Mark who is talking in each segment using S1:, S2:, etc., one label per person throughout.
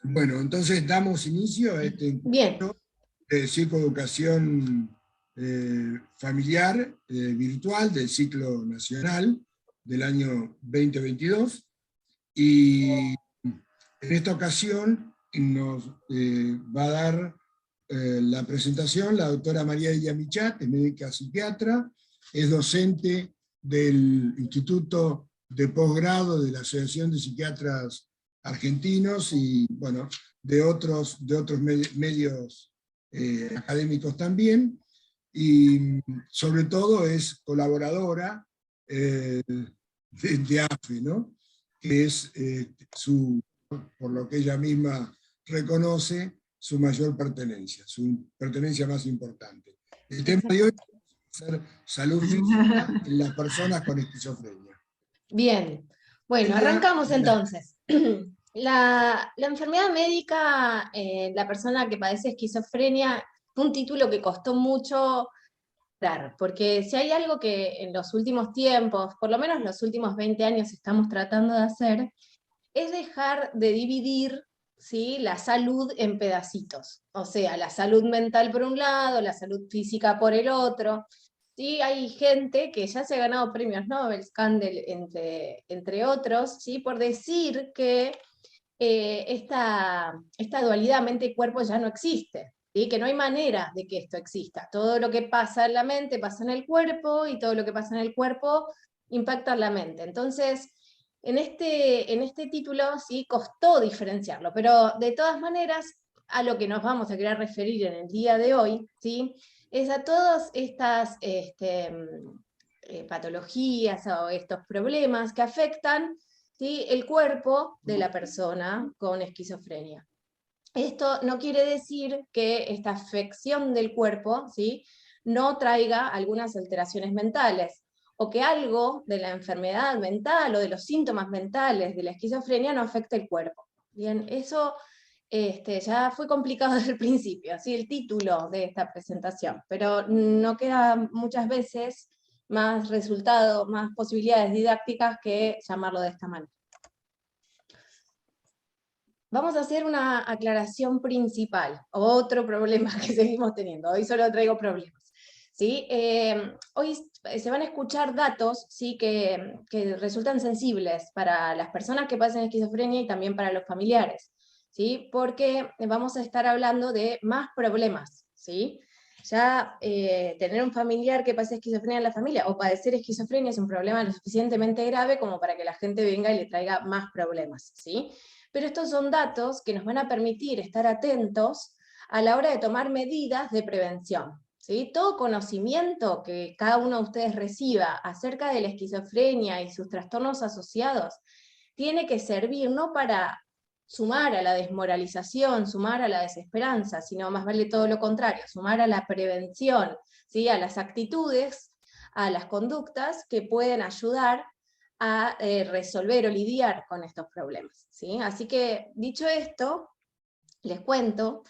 S1: Bueno, entonces damos inicio a este
S2: Bien,
S1: encuentro de psicoeducación familiar virtual del ciclo nacional del año 2022. Y en esta ocasión nos va a dar la presentación la doctora María Villamichat, es médica psiquiatra, es docente del Instituto de Posgrado de la Asociación de Psiquiatras Argentinos y, bueno, de otros medios académicos también, y sobre todo es colaboradora de AFE, ¿no? Que es por lo que ella misma reconoce, su mayor pertenencia, su pertenencia más importante. El tema de hoy
S2: exactamente.
S1: es ser salud física en las personas con esquizofrenia.
S2: Bien, bueno,
S1: Ella,
S2: arrancamos entonces. La enfermedad médica, la persona que padece esquizofrenia, fue un título que costó mucho dar, porque si hay algo que en los últimos tiempos, por lo menos los últimos 20 años estamos tratando de hacer, es dejar de dividir, ¿sí?, la salud en pedacitos. O sea, la salud mental por un lado, la salud física por el otro. Sí, hay gente que ya se ha ganado premios Nobel, Scandel, entre otros, ¿sí?, por decir que esta dualidad mente y cuerpo ya no existe, ¿sí?, que no hay manera de que esto exista. Todo lo que pasa en la mente pasa en el cuerpo, y todo lo que pasa en el cuerpo impacta en la mente. Entonces, en este título sí costó diferenciarlo, pero de todas maneras, a lo que nos vamos a querer referir en el día de hoy, ¿sí?, es a todas estas patologías o estos problemas que afectan, ¿sí?, el cuerpo de la persona con esquizofrenia. Esto no quiere decir que esta afección del cuerpo, ¿sí?, no traiga algunas alteraciones mentales, o que algo de la enfermedad mental o de los síntomas mentales de la esquizofrenia no afecte el cuerpo. Bien, eso ya fue complicado desde el principio, así el título de esta presentación, pero no queda muchas veces más resultado, más posibilidades didácticas que llamarlo de esta manera. Vamos a hacer una aclaración principal, otro problema que seguimos teniendo, hoy solo traigo problemas. ¿Sí? Hoy se van a escuchar datos, ¿sí?, que resultan sensibles para las personas que padecen esquizofrenia y también para los familiares, ¿sí?, porque vamos a estar hablando de más problemas, ¿sí? Ya tener un familiar que padece esquizofrenia en la familia o padecer esquizofrenia es un problema lo suficientemente grave como para que la gente venga y le traiga más problemas, ¿sí? Pero estos son datos que nos van a permitir estar atentos a la hora de tomar medidas de prevención, ¿sí? Todo conocimiento que cada uno de ustedes reciba acerca de la esquizofrenia y sus trastornos asociados tiene que servir no para sumar a la desmoralización, sumar a la desesperanza, sino más vale todo lo contrario, sumar a la prevención, ¿sí?, a las actitudes, a las conductas que pueden ayudar a resolver o lidiar con estos problemas, ¿sí? Así que, dicho esto, les cuento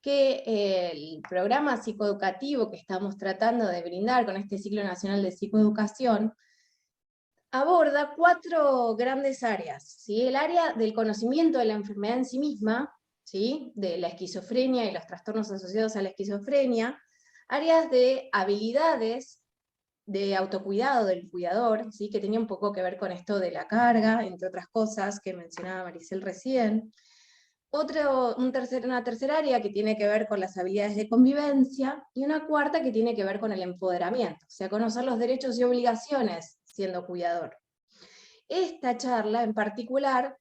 S2: que el programa psicoeducativo que estamos tratando de brindar con este ciclo nacional de psicoeducación aborda 4 grandes áreas, ¿sí? El área del conocimiento de la enfermedad en sí misma, ¿sí?, de la esquizofrenia y los trastornos asociados a la esquizofrenia, áreas de habilidades de autocuidado del cuidador, ¿sí?, que tenía un poco que ver con esto de la carga, entre otras cosas que mencionaba Maricel recién. Una tercera área que tiene que ver con las habilidades de convivencia, y una cuarta que tiene que ver con el empoderamiento, o sea, conocer los derechos y obligaciones siendo cuidador. Esta charla en particular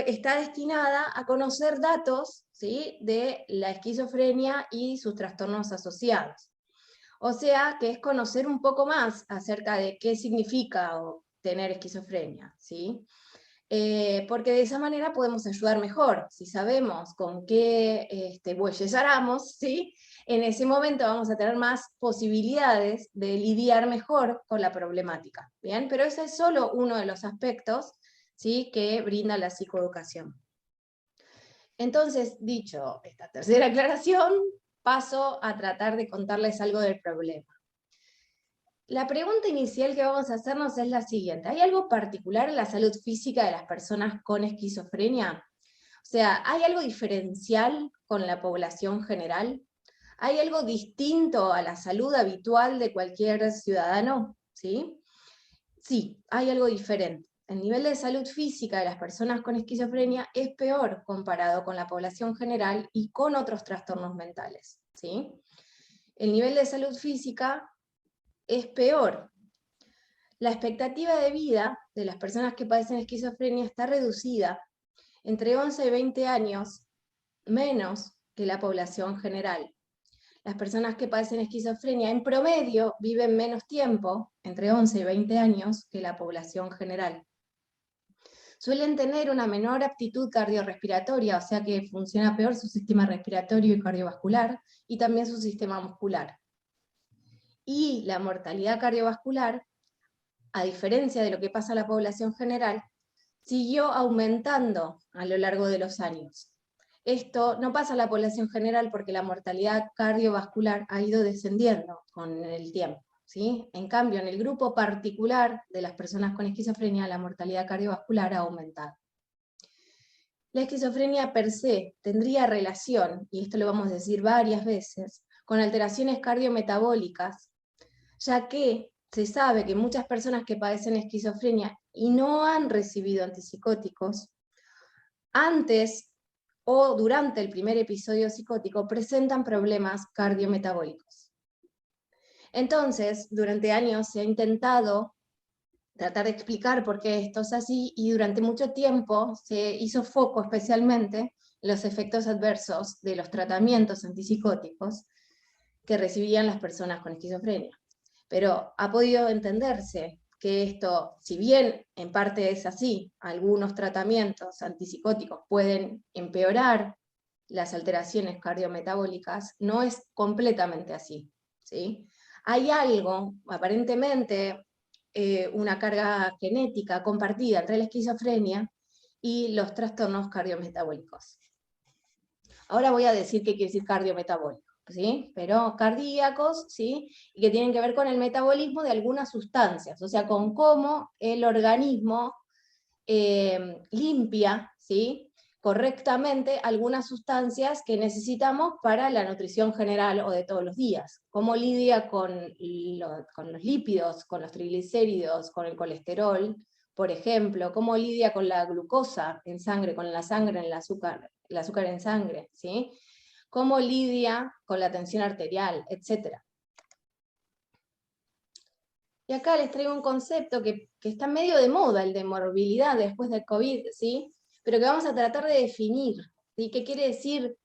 S2: está destinada a conocer datos, ¿sí?, de la esquizofrenia y sus trastornos asociados. O sea, que es conocer un poco más acerca de qué significa tener esquizofrenia, ¿sí? Porque de esa manera podemos ayudar mejor. Si sabemos con qué bueyes aramos, ¿sí?, en ese momento vamos a tener más posibilidades de lidiar mejor con la problemática. ¿Bien? Pero ese es solo uno de los aspectos, ¿sí?, que brinda la psicoeducación. Entonces, dicho esta tercera aclaración, paso a tratar de contarles algo del problema. La pregunta inicial que vamos a hacernos es la siguiente: ¿hay algo particular en la salud física de las personas con esquizofrenia? O sea, ¿hay algo diferencial con la población general? ¿Hay algo distinto a la salud habitual de cualquier ciudadano? ¿Sí? Sí, hay algo diferente. El nivel de salud física de las personas con esquizofrenia es peor comparado con la población general y con otros trastornos mentales, ¿sí? El nivel de salud física es peor. La expectativa de vida de las personas que padecen esquizofrenia está reducida entre 11 y 20 años menos que la población general. Las personas que padecen esquizofrenia en promedio viven menos tiempo, entre 11 y 20 años, que la población general. Suelen tener una menor aptitud cardiorrespiratoria, o sea que funciona peor su sistema respiratorio y cardiovascular, y también su sistema muscular. Y la mortalidad cardiovascular, a diferencia de lo que pasa a la población general, siguió aumentando a lo largo de los años. Esto no pasa a la población general porque la mortalidad cardiovascular ha ido descendiendo con el tiempo, ¿sí? En cambio, en el grupo particular de las personas con esquizofrenia, la mortalidad cardiovascular ha aumentado. La esquizofrenia per se tendría relación, y esto lo vamos a decir varias veces, con alteraciones cardiometabólicas, ya que se sabe que muchas personas que padecen esquizofrenia y no han recibido antipsicóticos, antes o durante el primer episodio psicótico presentan problemas cardiometabólicos. Entonces, durante años se ha intentado tratar de explicar por qué esto es así, y durante mucho tiempo se hizo foco especialmente en los efectos adversos de los tratamientos antipsicóticos que recibían las personas con esquizofrenia. Pero ha podido entenderse que esto, si bien en parte es así, algunos tratamientos antipsicóticos pueden empeorar las alteraciones cardiometabólicas, no es completamente así, ¿sí? Hay algo, aparentemente, una carga genética compartida entre la esquizofrenia y los trastornos cardiometabólicos. Ahora voy a decir qué quiere decir cardiometabólico, ¿sí? Pero cardíacos, ¿sí? Y que tienen que ver con el metabolismo de algunas sustancias, o sea, con cómo el organismo limpia, ¿sí? Correctamente algunas sustancias que necesitamos para la nutrición general o de todos los días. Cómo lidia con los lípidos, con los triglicéridos, con el colesterol, por ejemplo, cómo lidia con la glucosa en sangre, con la sangre, el azúcar en sangre, ¿sí? Cómo lidia con la tensión arterial, etc. Y acá les traigo un concepto que está medio de moda, el de morbilidad después del COVID, ¿sí? Pero que vamos a tratar de definir, ¿sí? ¿Qué quiere decir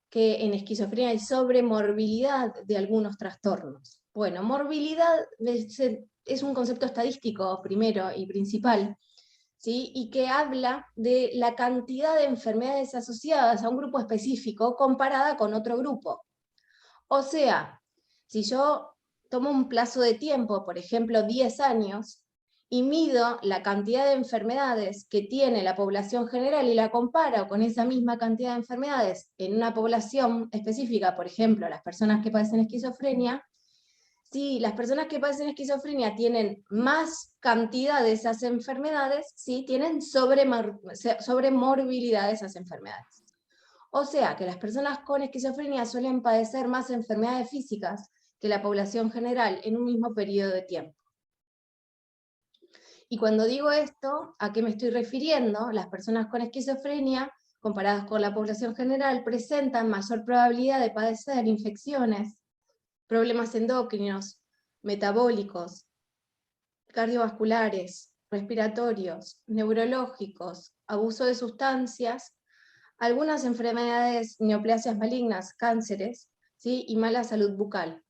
S2: que en esquizofrenia hay sobremorbilidad de algunos trastornos? Bueno, morbilidad es un concepto estadístico primero y principal, ¿sí? Y que habla de la cantidad de enfermedades asociadas a un grupo específico comparada con otro grupo. O sea, si yo tomo un plazo de tiempo, por ejemplo 10 años, y mido la cantidad de enfermedades que tiene la población general y la comparo con esa misma cantidad de enfermedades en una población específica, por ejemplo, las personas que padecen esquizofrenia, si las personas que padecen esquizofrenia tienen más cantidad de esas enfermedades, ¿sí? Tienen sobremorbilidad de esas enfermedades. O sea, que las personas con esquizofrenia suelen padecer más enfermedades físicas que la población general en un mismo periodo de tiempo. Y cuando digo esto, ¿a qué me estoy refiriendo? Las personas con esquizofrenia, comparadas con la población general, presentan mayor probabilidad de padecer infecciones, problemas endocrinos, metabólicos, cardiovasculares, respiratorios, neurológicos, abuso de sustancias, algunas enfermedades, neoplasias malignas, cánceres, ¿sí? Y mala salud bucal.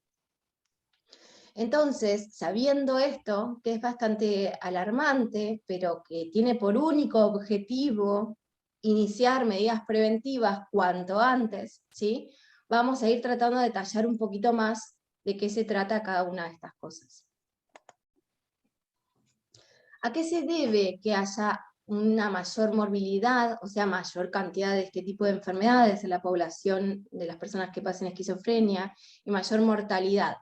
S2: Entonces, sabiendo esto, que es bastante alarmante, pero que tiene por único objetivo iniciar medidas preventivas cuanto antes, ¿sí? Vamos a ir tratando de detallar un poquito más de qué se trata cada una de estas cosas. ¿A qué se debe que haya una mayor morbilidad, o sea, mayor cantidad de este tipo de enfermedades en la población de las personas que padecen esquizofrenia, y mayor mortalidad?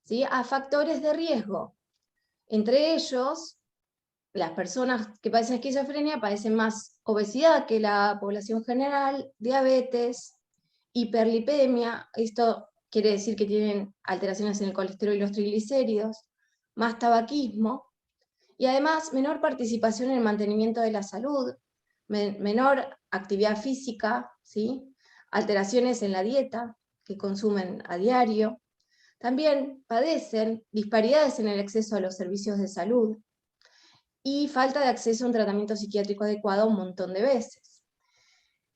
S2: ¿Sí? A factores de riesgo. Entre ellos, las personas que padecen esquizofrenia padecen más obesidad, que la población general, diabetes, hiperlipemia, esto quiere decir que tienen alteraciones en el colesterol y los triglicéridos, más tabaquismo, y además menor participación en el mantenimiento de la salud, menor actividad física, ¿sí? Alteraciones en la dieta que consumen a diario. También padecen disparidades en el acceso a los servicios de salud y falta de acceso a un tratamiento psiquiátrico adecuado un montón de veces.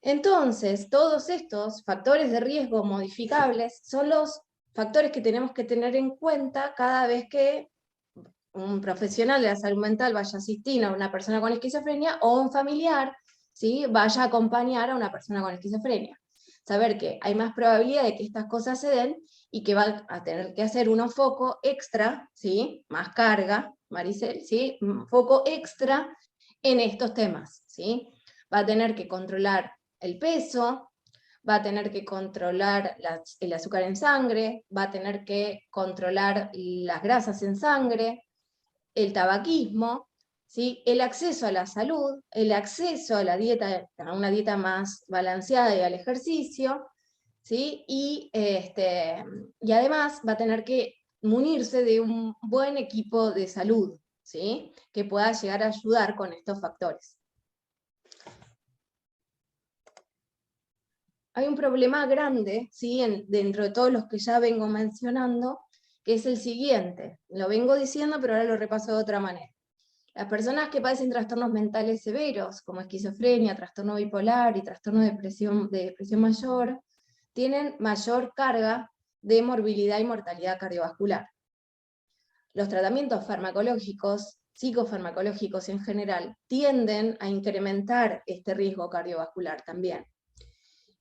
S2: Entonces, todos estos factores de riesgo modificables son los factores que tenemos que tener en cuenta cada vez que un profesional de la salud mental vaya a asistir a una persona con esquizofrenia o un familiar, ¿sí?, vaya a acompañar a una persona con esquizofrenia. Saber que hay más probabilidad de que estas cosas se den y que va a tener que hacer un foco extra, ¿sí?, más carga, Maricel, ¿sí?, un foco extra en estos temas, ¿sí? Va a tener que controlar el peso, va a tener que controlar el azúcar en sangre, va a tener que controlar las grasas en sangre, el tabaquismo, ¿sí?, el acceso a la salud, el acceso a la dieta, a una dieta más balanceada y al ejercicio, ¿sí? Y además va a tener que munirse de un buen equipo de salud, ¿sí?, que pueda llegar a ayudar con estos factores. Hay un problema grande, ¿sí?, dentro de todos los que ya vengo mencionando, que es el siguiente. Lo vengo diciendo, pero ahora lo repaso de otra manera. Las personas que padecen trastornos mentales severos, como esquizofrenia, trastorno bipolar y trastorno de depresión mayor, tienen mayor carga de morbilidad y mortalidad cardiovascular. Los tratamientos farmacológicos, psicofarmacológicos en general, tienden a incrementar este riesgo cardiovascular también.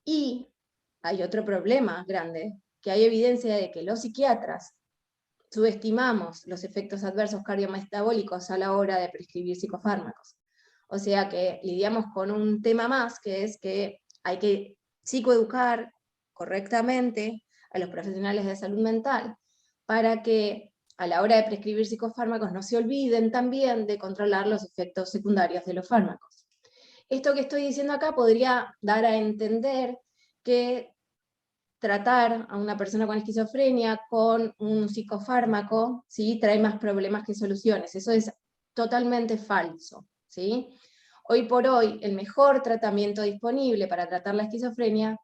S2: Y hay otro problema grande, que hay evidencia de que los psiquiatras subestimamos los efectos adversos cardiometabólicos a la hora de prescribir psicofármacos. O sea que lidiamos con un tema más, que es que hay que psicoeducar correctamente a los profesionales de salud mental para que a la hora de prescribir psicofármacos no se olviden también de controlar los efectos secundarios de los fármacos. Esto que estoy diciendo acá podría dar a entender que tratar a una persona con esquizofrenia con un psicofármaco, ¿sí?, trae más problemas que soluciones. Eso es totalmente falso, ¿sí? Hoy por hoy, el mejor tratamiento disponible para tratar la esquizofrenia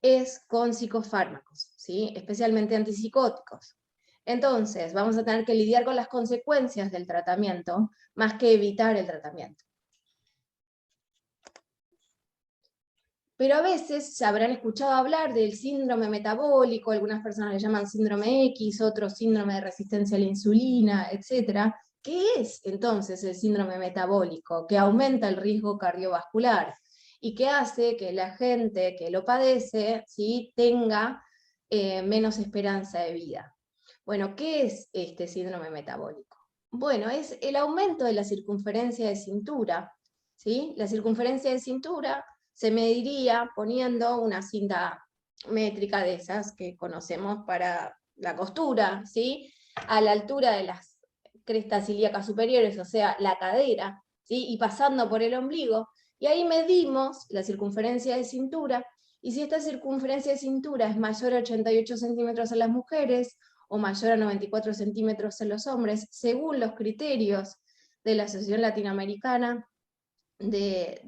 S2: es con psicofármacos, ¿sí?, especialmente antipsicóticos. Entonces, vamos a tener que lidiar con las consecuencias del tratamiento, más que evitar el tratamiento. Pero a veces se habrán escuchado hablar del síndrome metabólico, algunas personas le llaman síndrome X, otros síndrome de resistencia a la insulina, etc. ¿Qué es entonces el síndrome metabólico? Que aumenta el riesgo cardiovascular y que hace que la gente que lo padece, ¿sí?, tenga menos esperanza de vida. Bueno, ¿qué es este síndrome metabólico? Bueno, es el aumento de la circunferencia de cintura, ¿sí? La circunferencia de cintura se mediría poniendo una cinta métrica de esas que conocemos para la costura, ¿sí?, a la altura de las crestas ilíacas superiores, o sea, la cadera, ¿sí?, y pasando por el ombligo, y ahí medimos la circunferencia de cintura, y si esta circunferencia de cintura es mayor a 88 centímetros en las mujeres, o mayor a 94 centímetros en los hombres, según los criterios de la Asociación Latinoamericana de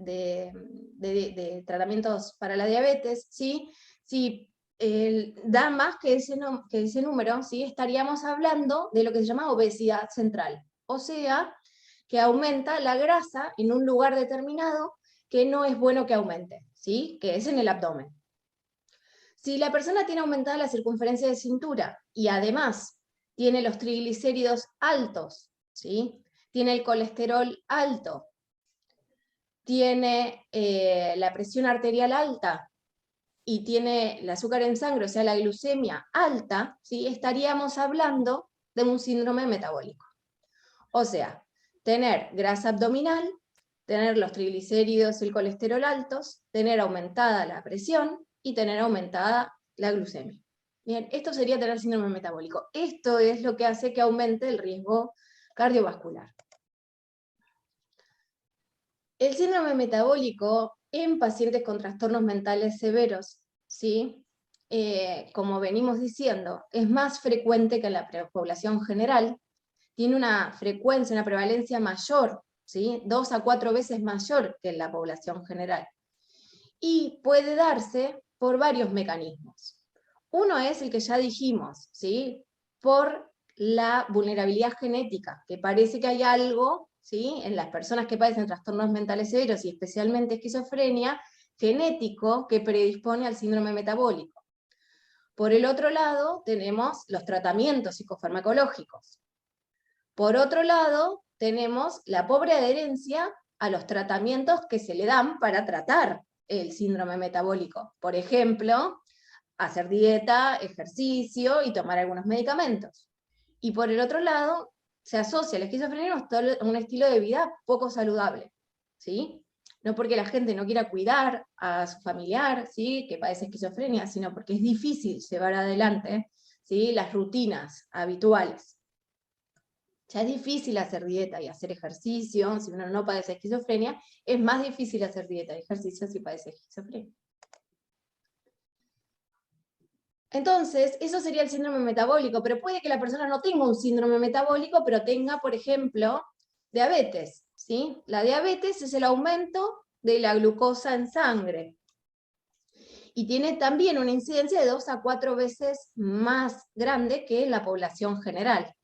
S2: tratamientos para la diabetes, ¿sí?, si da más que ese número, ¿sí?, estaríamos hablando de lo que se llama obesidad central, o sea, que aumenta la grasa en un lugar determinado que no es bueno que aumente, ¿sí?, que es en el abdomen. Si la persona tiene aumentada la circunferencia de cintura y además tiene los triglicéridos altos, ¿sí?, tiene el colesterol alto, tiene la presión arterial alta y tiene el azúcar en sangre, o sea, la glucemia alta, ¿sí?, estaríamos hablando de un síndrome metabólico. O sea, tener grasa abdominal, tener los triglicéridos y el colesterol altos, tener aumentada la presión y tener aumentada la glucemia. Bien, esto sería tener síndrome metabólico. Esto es lo que hace que aumente el riesgo cardiovascular. El síndrome metabólico en pacientes con trastornos mentales severos, ¿sí? Como venimos diciendo, es más frecuente que en la población general, tiene una frecuencia, una prevalencia mayor, ¿sí? 2 a 4 veces mayor que en la población general. Y puede darse por varios mecanismos. Uno es el que ya dijimos, ¿sí? Por la vulnerabilidad genética, que parece que hay algo, ¿sí? En las personas que padecen trastornos mentales severos y especialmente esquizofrenia, genético que predispone al síndrome metabólico. Por el otro lado, tenemos los tratamientos psicofarmacológicos. Por otro lado, tenemos la pobre adherencia a los tratamientos que se le dan para tratar el síndrome metabólico. Por ejemplo, hacer dieta, ejercicio y tomar algunos medicamentos. Y por el otro lado, se asocia la esquizofrenia a un estilo de vida poco saludable, ¿sí? No porque la gente no quiera cuidar a su familiar, ¿sí? Que padece esquizofrenia, sino porque es difícil llevar adelante, ¿sí? Las rutinas habituales. Ya es difícil hacer dieta y hacer ejercicio, si uno no padece esquizofrenia, es más difícil hacer dieta y ejercicio si padece esquizofrenia. Entonces, eso sería el síndrome metabólico, pero puede que la persona no tenga un síndrome metabólico, pero tenga, por ejemplo, diabetes, ¿sí? La diabetes es el aumento de la glucosa en sangre. Y tiene también una incidencia de 2 a 4 veces más grande que en la población general.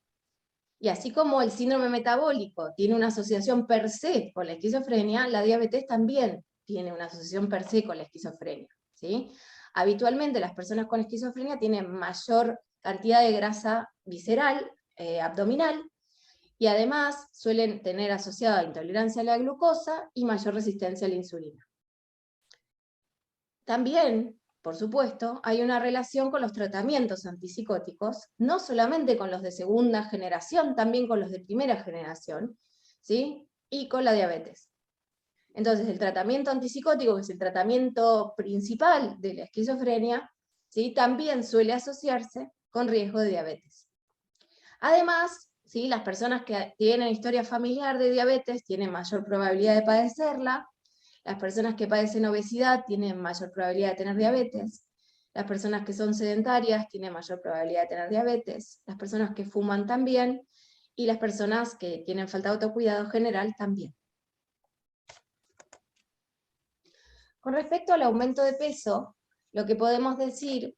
S2: Y así como el síndrome metabólico tiene una asociación per se con la esquizofrenia, la diabetes también tiene una asociación per se con la esquizofrenia, ¿sí? Habitualmente las personas con esquizofrenia tienen mayor cantidad de grasa visceral, abdominal, y además suelen tener asociada intolerancia a la glucosa y mayor resistencia a la insulina. También, por supuesto, hay una relación con los tratamientos antipsicóticos, no solamente con los de segunda generación, también con los de primera generación, ¿sí? Y con la diabetes. Entonces, el tratamiento antipsicótico, que es el tratamiento principal de la esquizofrenia, ¿sí? También suele asociarse con riesgo de diabetes. Además, ¿sí? Las personas que tienen historia familiar de diabetes tienen mayor probabilidad de padecerla. Las personas que padecen obesidad tienen mayor probabilidad de tener diabetes. Las personas que son sedentarias tienen mayor probabilidad de tener diabetes. Las personas que fuman también. Y las personas que tienen falta de autocuidado general también. Con respecto al aumento de peso, lo que podemos decir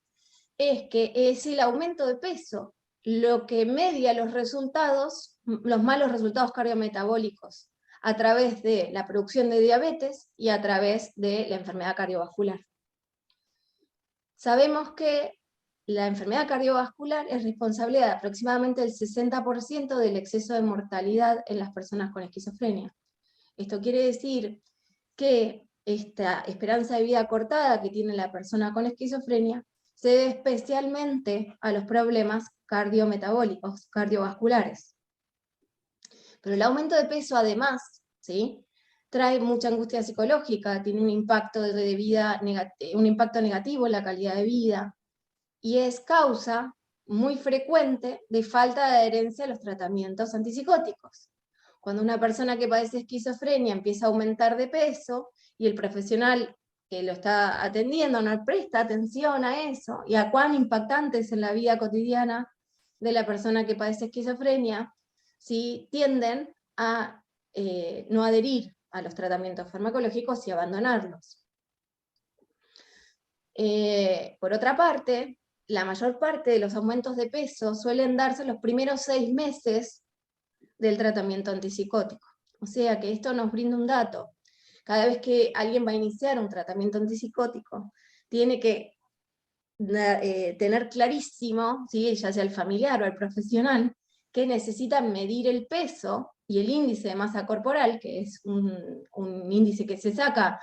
S2: es que es el aumento de peso lo que media los resultados, los malos resultados cardiometabólicos, a través de la producción de diabetes y a través de la enfermedad cardiovascular. Sabemos que la enfermedad cardiovascular es responsable de aproximadamente el 60% del exceso de mortalidad en las personas con esquizofrenia. Esto quiere decir que esta esperanza de vida acortada que tiene la persona con esquizofrenia se debe especialmente a los problemas cardiometabólicos, cardiovasculares. Pero el aumento de peso además, ¿sí? Trae mucha angustia psicológica, tiene un impacto de vida un impacto negativo en la calidad de vida, y es causa muy frecuente de falta de adherencia a los tratamientos antipsicóticos. Cuando una persona que padece esquizofrenia empieza a aumentar de peso y el profesional que lo está atendiendo no presta atención a eso y a cuán impactante es en la vida cotidiana de la persona que padece esquizofrenia, ¿sí? Tienden a no adherir a los tratamientos farmacológicos y abandonarlos. Por otra parte, la mayor parte de los aumentos de peso suelen darse en los primeros 6 meses del tratamiento antipsicótico. O sea que esto nos brinda un dato. Cada vez que alguien va a iniciar un tratamiento antipsicótico, tiene que tener clarísimo, ¿sí? Ya sea el familiar o el profesional, que necesitan medir el peso y el índice de masa corporal, que es un índice que se saca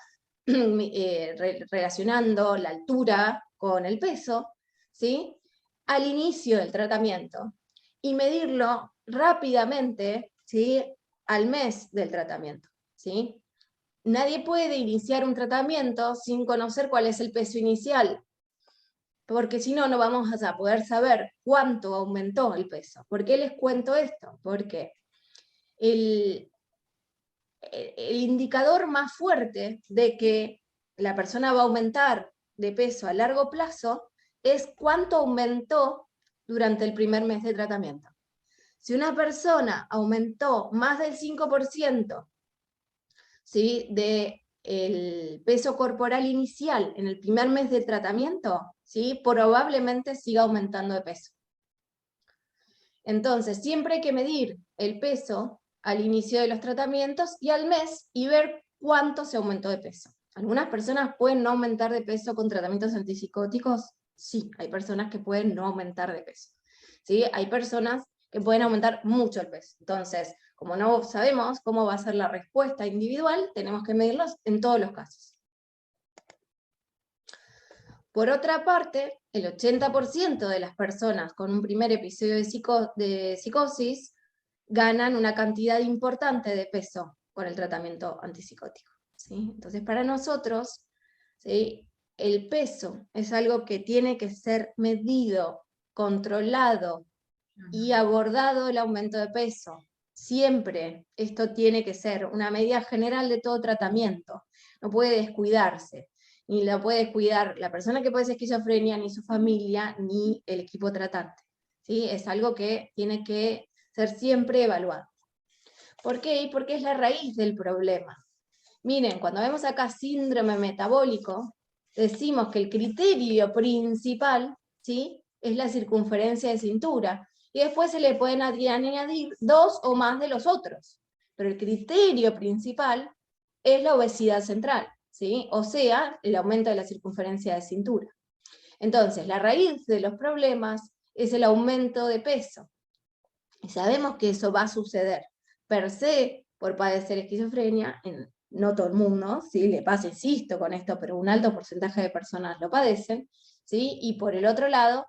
S2: relacionando la altura con el peso, ¿sí? Al inicio del tratamiento, y medirlo rápidamente, ¿sí? Al mes del tratamiento, ¿sí? Nadie puede iniciar un tratamiento sin conocer cuál es el peso inicial, porque si no, no vamos a poder saber cuánto aumentó el peso. ¿Por qué les cuento esto? Porque el indicador más fuerte de que la persona va a aumentar de peso a largo plazo es cuánto aumentó durante el primer mes de tratamiento. Si una persona aumentó más del 5%, ¿sí?, del peso corporal inicial en el primer mes de tratamiento, ¿sí?, probablemente siga aumentando de peso. Entonces, siempre hay que medir el peso al inicio de los tratamientos y al mes y ver cuánto se aumentó de peso. ¿Algunas personas pueden no aumentar de peso con tratamientos antipsicóticos? Sí, hay personas que pueden no aumentar de peso. ¿Sí? Hay personas que pueden aumentar mucho el peso. Entonces, como no sabemos cómo va a ser la respuesta individual, tenemos que medirlos en todos los casos. Por otra parte, el 80% de las personas con un primer episodio de psicosis ganan una cantidad importante de peso con el tratamiento antipsicótico, ¿sí? Entonces, para nosotros, ¿sí?, el peso es algo que tiene que ser medido, controlado y abordado el aumento de peso. Siempre esto tiene que ser una medida general de todo tratamiento, no puede descuidarse, ni la puede descuidar la persona que padece esquizofrenia, ni su familia, ni el equipo tratante, ¿sí? Es algo que tiene que ser siempre evaluado. ¿Por qué? Porque es la raíz del problema. Miren, cuando vemos acá síndrome metabólico, decimos que el criterio principal, ¿sí?, es la circunferencia de cintura, y después se le pueden añadir 2 o más de los otros, pero el criterio principal es la obesidad central, ¿sí?, o sea, el aumento de la circunferencia de cintura. Entonces, la raíz de los problemas es el aumento de peso, y sabemos que eso va a suceder per se por padecer esquizofrenia. No todo el mundo, ¿sí?, le pasa, insisto con esto, pero un alto porcentaje de personas lo padecen, ¿sí?, y por el otro lado,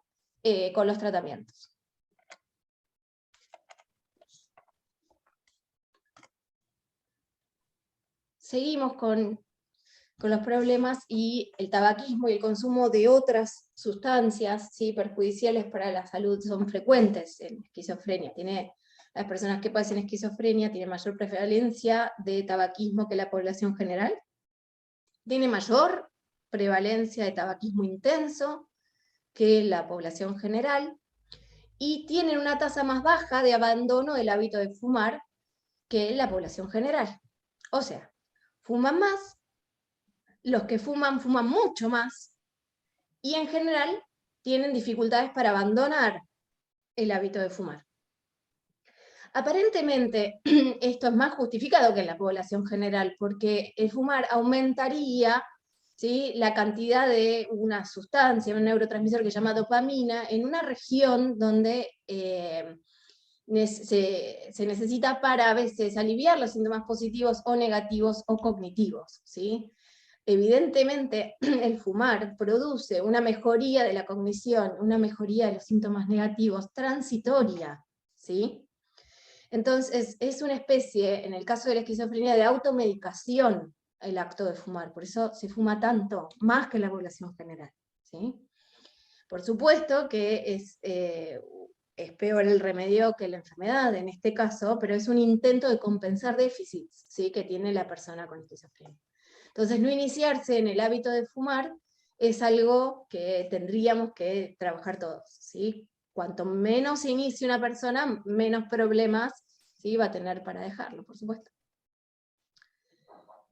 S2: con los tratamientos. Seguimos con los problemas, y el tabaquismo y el consumo de otras sustancias, ¿sí?, perjudiciales para la salud son frecuentes en esquizofrenia. Las personas que padecen esquizofrenia tienen mayor prevalencia de tabaquismo que la población general, tiene mayor prevalencia de tabaquismo intenso que la población general, y tienen una tasa más baja de abandono del hábito de fumar que la población general. O sea, fuman más, los que fuman mucho más, y en general tienen dificultades para abandonar el hábito de fumar. Aparentemente esto es más justificado que en la población general, porque el fumar aumentaría, ¿sí?, la cantidad de una sustancia, un neurotransmisor que se llama dopamina, en una región donde se necesita para a veces aliviar los síntomas positivos o negativos o cognitivos, ¿sí? Evidentemente, el fumar produce una mejoría de la cognición, una mejoría de los síntomas negativos transitoria, ¿sí? Entonces, es una especie, en el caso de la esquizofrenia, de automedicación el acto de fumar, por eso se fuma tanto, más que la población general, ¿sí? Por supuesto que es peor el remedio que la enfermedad en este caso, pero es un intento de compensar déficits, ¿sí?, que tiene la persona con esquizofrenia. Entonces, no iniciarse en el hábito de fumar es algo que tendríamos que trabajar todos, ¿sí? Cuanto menos se inicie una persona, menos problemas, ¿sí?, va a tener para dejarlo, por supuesto.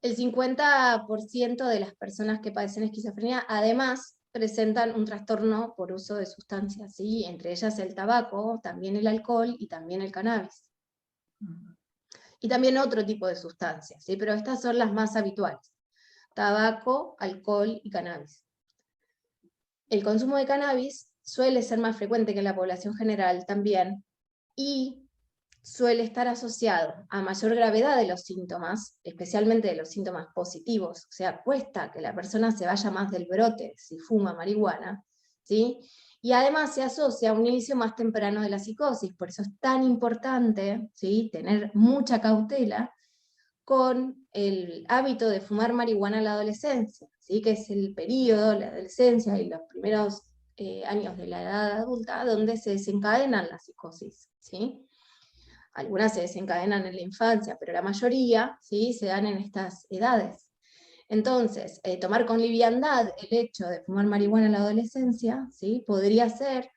S2: El 50% de las personas que padecen esquizofrenia, además, presentan un trastorno por uso de sustancias, ¿sí?, entre ellas el tabaco, también el alcohol y también el cannabis. Y también otro tipo de sustancias, ¿sí?, pero estas son las más habituales: tabaco, alcohol y cannabis. El consumo de cannabis suele ser más frecuente que en la población general también, y suele estar asociado a mayor gravedad de los síntomas, especialmente de los síntomas positivos. O sea, cuesta que la persona se vaya más del brote si fuma marihuana, ¿sí? Y además se asocia a un inicio más temprano de la psicosis, por eso es tan importante, ¿sí?, tener mucha cautela con el hábito de fumar marihuana en la adolescencia, ¿sí?, que es el periodo, la adolescencia y los primeros años de la edad adulta, donde se desencadenan las psicosis, ¿sí? Algunas se desencadenan en la infancia, pero la mayoría, ¿sí?, se dan en estas edades. Entonces, tomar con liviandad el hecho de fumar marihuana en la adolescencia, ¿sí?, podría ser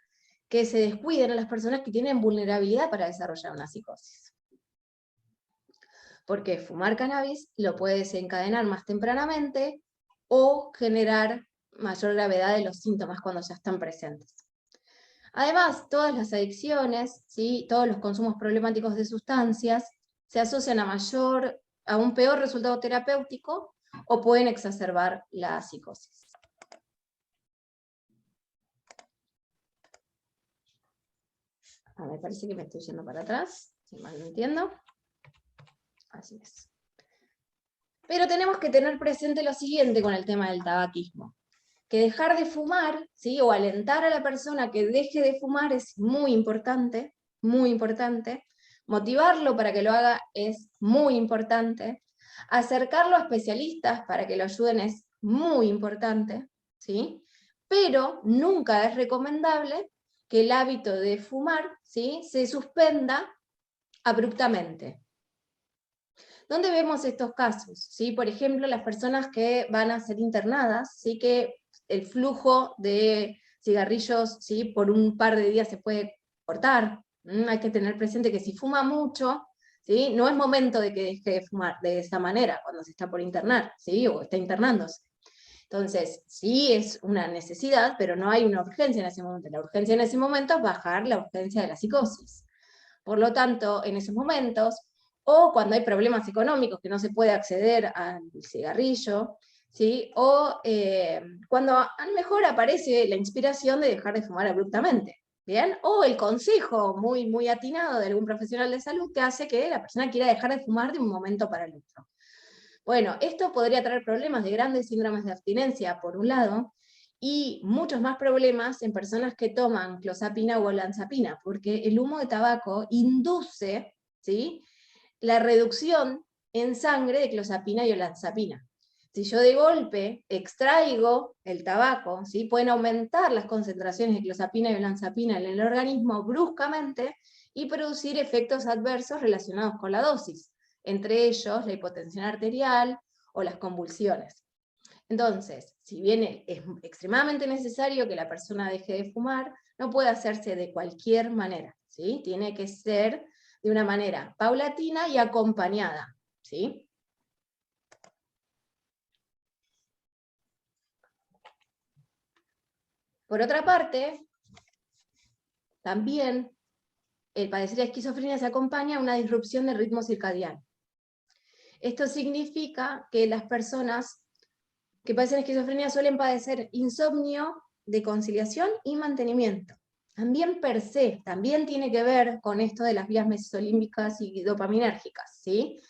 S2: que se descuiden a las personas que tienen vulnerabilidad para desarrollar una psicosis. Porque fumar cannabis lo puede desencadenar más tempranamente o generar mayor gravedad de los síntomas cuando ya están presentes. Además, todas las adicciones, ¿sí?, todos los consumos problemáticos de sustancias, se asocian a un peor resultado terapéutico o pueden exacerbar la psicosis. Me parece que me estoy yendo para atrás, si mal no entiendo. Así es. Pero tenemos que tener presente lo siguiente con el tema del tabaquismo, que dejar de fumar, ¿sí?, o alentar a la persona que deje de fumar es muy importante, motivarlo para que lo haga es muy importante, acercarlo a especialistas para que lo ayuden es muy importante, ¿sí?, pero nunca es recomendable que el hábito de fumar, ¿sí?, se suspenda abruptamente. ¿Dónde vemos estos casos? ¿Sí? Por ejemplo, las personas que van a ser internadas, ¿sí?, que el flujo de cigarrillos, ¿sí?, por un par de días se puede cortar. Hay que tener presente que si fuma mucho, ¿sí?, no es momento de que deje de fumar de esa manera cuando se está por internar, ¿sí?, o está internándose. Entonces, sí es una necesidad, pero no hay una urgencia en ese momento. La urgencia en ese momento es bajar la urgencia de la psicosis. Por lo tanto, en esos momentos, o cuando hay problemas económicos que no se puede acceder al cigarrillo, ¿sí?, o cuando a lo mejor aparece la inspiración de dejar de fumar abruptamente, ¿bien? O el consejo muy, muy atinado de algún profesional de salud que hace que la persona quiera dejar de fumar de un momento para el otro. Bueno, esto podría traer problemas de grandes síndromes de abstinencia, por un lado, y muchos más problemas en personas que toman clozapina o olanzapina, porque el humo de tabaco induce, ¿sí?, la reducción en sangre de clozapina y olanzapina. Si yo de golpe extraigo el tabaco, ¿sí?, pueden aumentar las concentraciones de clozapina y olanzapina en el organismo bruscamente y producir efectos adversos relacionados con la dosis, entre ellos la hipotensión arterial o las convulsiones. Entonces, si bien es extremadamente necesario que la persona deje de fumar, no puede hacerse de cualquier manera, ¿sí? Tiene que ser de una manera paulatina y acompañada, ¿sí? Por otra parte, también el padecer de esquizofrenia se acompaña a una disrupción del ritmo circadiano. Esto significa que las personas que padecen esquizofrenia suelen padecer insomnio de conciliación y mantenimiento. También per se, también tiene que ver con esto de las vías mesolímbicas y dopaminérgicas, ¿sí?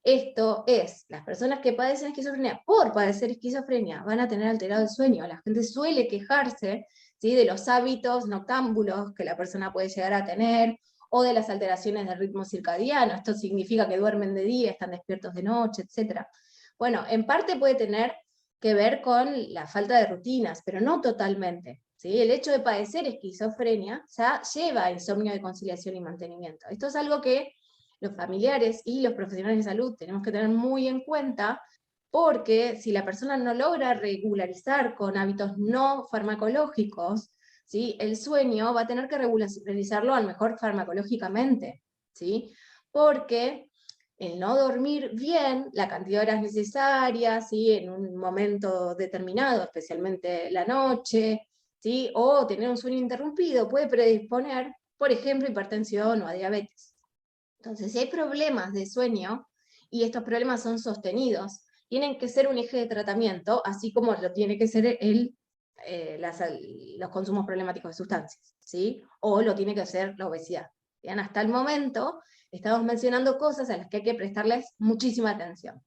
S2: Esto es, las personas que padecen esquizofrenia, por padecer esquizofrenia, van a tener alterado el sueño. La gente suele quejarse, ¿sí?, de los hábitos noctámbulos que la persona puede llegar a tener, o de las alteraciones del ritmo circadiano. Esto significa que duermen de día, están despiertos de noche, etc. Bueno, en parte puede tener que ver con la falta de rutinas, pero no totalmente, ¿sí? El hecho de padecer esquizofrenia ya lleva a insomnio de conciliación y mantenimiento. Esto es algo que los familiares y los profesionales de salud tenemos que tener muy en cuenta, porque si la persona no logra regularizar con hábitos no farmacológicos, ¿sí?, el sueño va a tener que regularizarlo a lo mejor farmacológicamente, ¿sí? Porque el no dormir bien la cantidad de horas necesarias, ¿sí?, en un momento determinado, especialmente la noche, ¿sí?, o tener un sueño interrumpido, puede predisponer, por ejemplo, hipertensión o a diabetes. Entonces, si hay problemas de sueño, y estos problemas son sostenidos, tienen que ser un eje de tratamiento, así como lo tiene que ser los consumos problemáticos de sustancias, ¿sí?, o lo tiene que ser la obesidad. Bien, hasta el momento estamos mencionando cosas a las que hay que prestarles muchísima atención.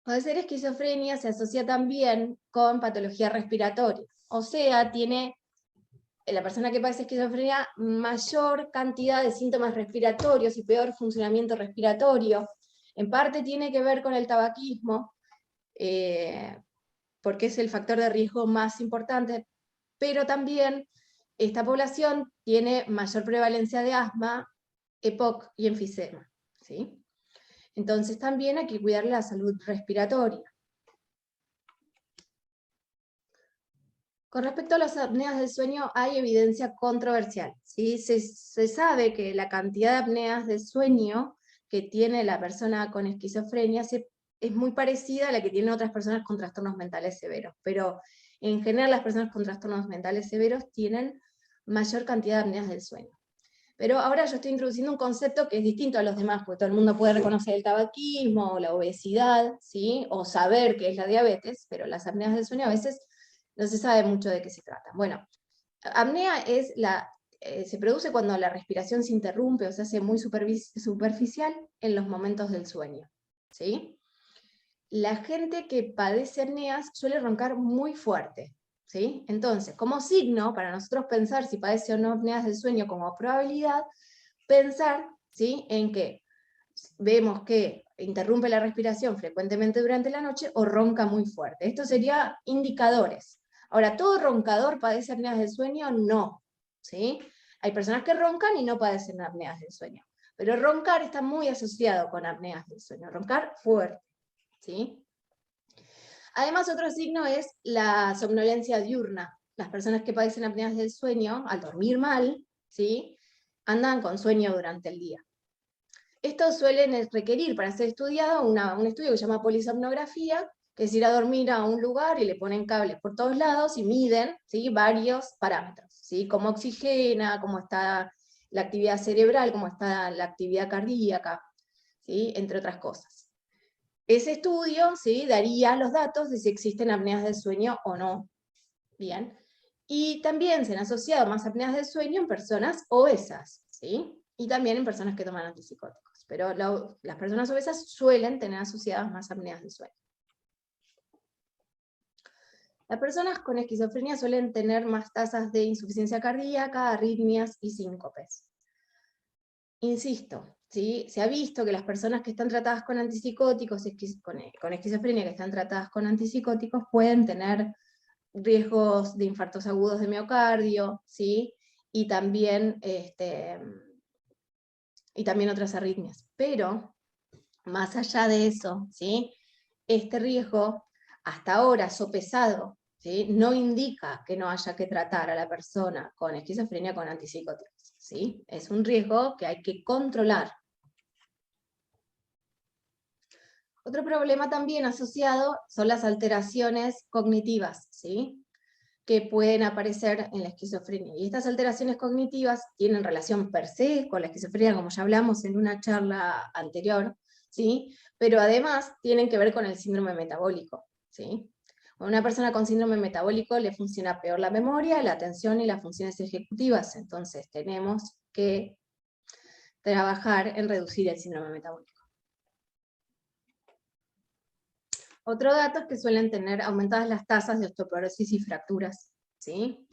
S2: Padecer esquizofrenia se asocia también con patología respiratoria, o sea, tiene la persona que padece esquizofrenia mayor cantidad de síntomas respiratorios y peor funcionamiento respiratorio. En parte tiene que ver con el tabaquismo, porque es el factor de riesgo más importante, pero también esta población tiene mayor prevalencia de asma, EPOC y enfisema, ¿sí? Entonces también hay que cuidar la salud respiratoria. Con respecto a las apneas del sueño hay evidencia controversial, ¿sí? Se sabe que la cantidad de apneas del sueño que tiene la persona con esquizofrenia es muy parecida a la que tienen otras personas con trastornos mentales severos, pero en general las personas con trastornos mentales severos tienen mayor cantidad de apneas del sueño. Pero ahora yo estoy introduciendo un concepto que es distinto a los demás, porque todo el mundo puede reconocer el tabaquismo, o la obesidad, ¿sí? O saber qué es la diabetes, pero las apneas del sueño a veces no se sabe mucho de qué se trata. Bueno, apnea es se produce cuando la respiración se interrumpe o se hace muy superficial en los momentos del sueño, ¿sí? La gente que padece apneas suele roncar muy fuerte, ¿sí? Entonces, como signo, para nosotros pensar si padece o no apneas del sueño como probabilidad, pensar, ¿sí?, en que vemos que interrumpe la respiración frecuentemente durante la noche o ronca muy fuerte. Esto sería indicadores. Ahora, ¿todo roncador padece apneas del sueño? No, ¿sí? Hay personas que roncan y no padecen apneas del sueño, pero roncar está muy asociado con apneas del sueño, roncar fuerte, ¿sí? Además, otro signo es la somnolencia diurna. Las personas que padecen apneas del sueño, al dormir mal, ¿sí?, andan con sueño durante el día. Esto suele requerir, para ser estudiado, un estudio que se llama polisomnografía, que es ir a dormir a un lugar y le ponen cables por todos lados y miden, ¿sí?, varios parámetros, ¿sí?, cómo oxigena, cómo está la actividad cerebral, cómo está la actividad cardíaca, ¿sí?, entre otras cosas. Ese estudio, ¿sí?, daría los datos de si existen apneas del sueño o no. Bien. Y también se han asociado más apneas del sueño en personas obesas, ¿sí?, y también en personas que toman antipsicóticos. Pero las personas obesas suelen tener asociadas más apneas del sueño. Las personas con esquizofrenia suelen tener más tasas de insuficiencia cardíaca, arritmias y síncopes. Insisto, ¿sí?, se ha visto que las personas que están tratadas con antipsicóticos, con esquizofrenia que están tratadas con antipsicóticos, pueden tener riesgos de infartos agudos de miocardio, ¿sí?, y también otras arritmias. Pero, más allá de eso, ¿sí?, este riesgo, hasta ahora sopesado, ¿sí?, no indica que no haya que tratar a la persona con esquizofrenia con antipsicóticos, ¿sí? Es un riesgo que hay que controlar. Otro problema también asociado son las alteraciones cognitivas, ¿sí?, que pueden aparecer en la esquizofrenia. Y estas alteraciones cognitivas tienen relación per se con la esquizofrenia, como ya hablamos en una charla anterior, ¿sí?, pero además tienen que ver con el síndrome metabólico, ¿sí? A una persona con síndrome metabólico le funciona peor la memoria, la atención y las funciones ejecutivas, entonces tenemos que trabajar en reducir el síndrome metabólico. Otro dato es que suelen tener aumentadas las tasas de osteoporosis y fracturas, ¿sí?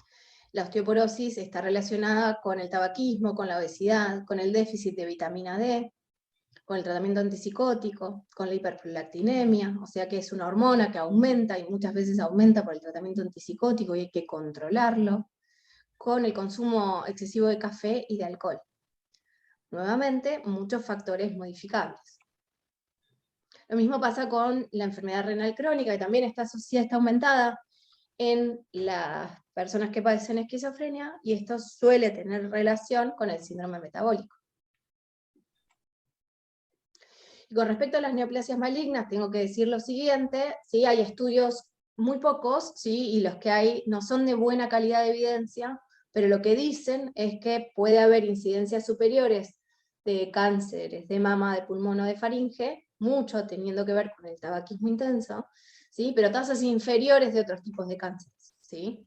S2: La osteoporosis está relacionada con el tabaquismo, con la obesidad, con el déficit de vitamina D, con el tratamiento antipsicótico, con la hiperprolactinemia, o sea que es una hormona que aumenta y muchas veces aumenta por el tratamiento antipsicótico y hay que controlarlo, con el consumo excesivo de café y de alcohol. Nuevamente, muchos factores modificables. Lo mismo pasa con la enfermedad renal crónica, que también está asociada, está aumentada en las personas que padecen esquizofrenia, y esto suele tener relación con el síndrome metabólico. Y con respecto a las neoplasias malignas, tengo que decir lo siguiente, ¿sí? Hay estudios muy pocos, ¿sí?, y los que hay no son de buena calidad de evidencia, pero lo que dicen es que puede haber incidencias superiores de cánceres de mama, de pulmón o de faringe, mucho teniendo que ver con el tabaquismo intenso, ¿sí?, pero tasas inferiores de otros tipos de cánceres, ¿sí?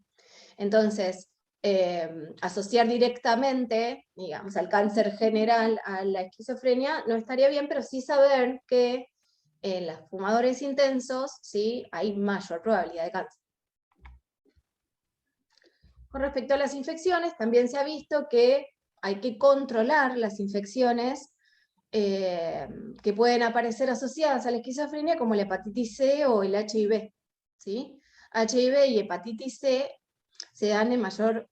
S2: Entonces, asociar directamente, digamos, al cáncer general a la esquizofrenia no estaría bien, pero sí saber que en los fumadores intensos, ¿sí?, hay mayor probabilidad de cáncer. Con respecto a las infecciones, también se ha visto que hay que controlar las infecciones que pueden aparecer asociadas a la esquizofrenia, como la hepatitis C o el HIV, ¿sí? HIV y hepatitis C se dan en mayor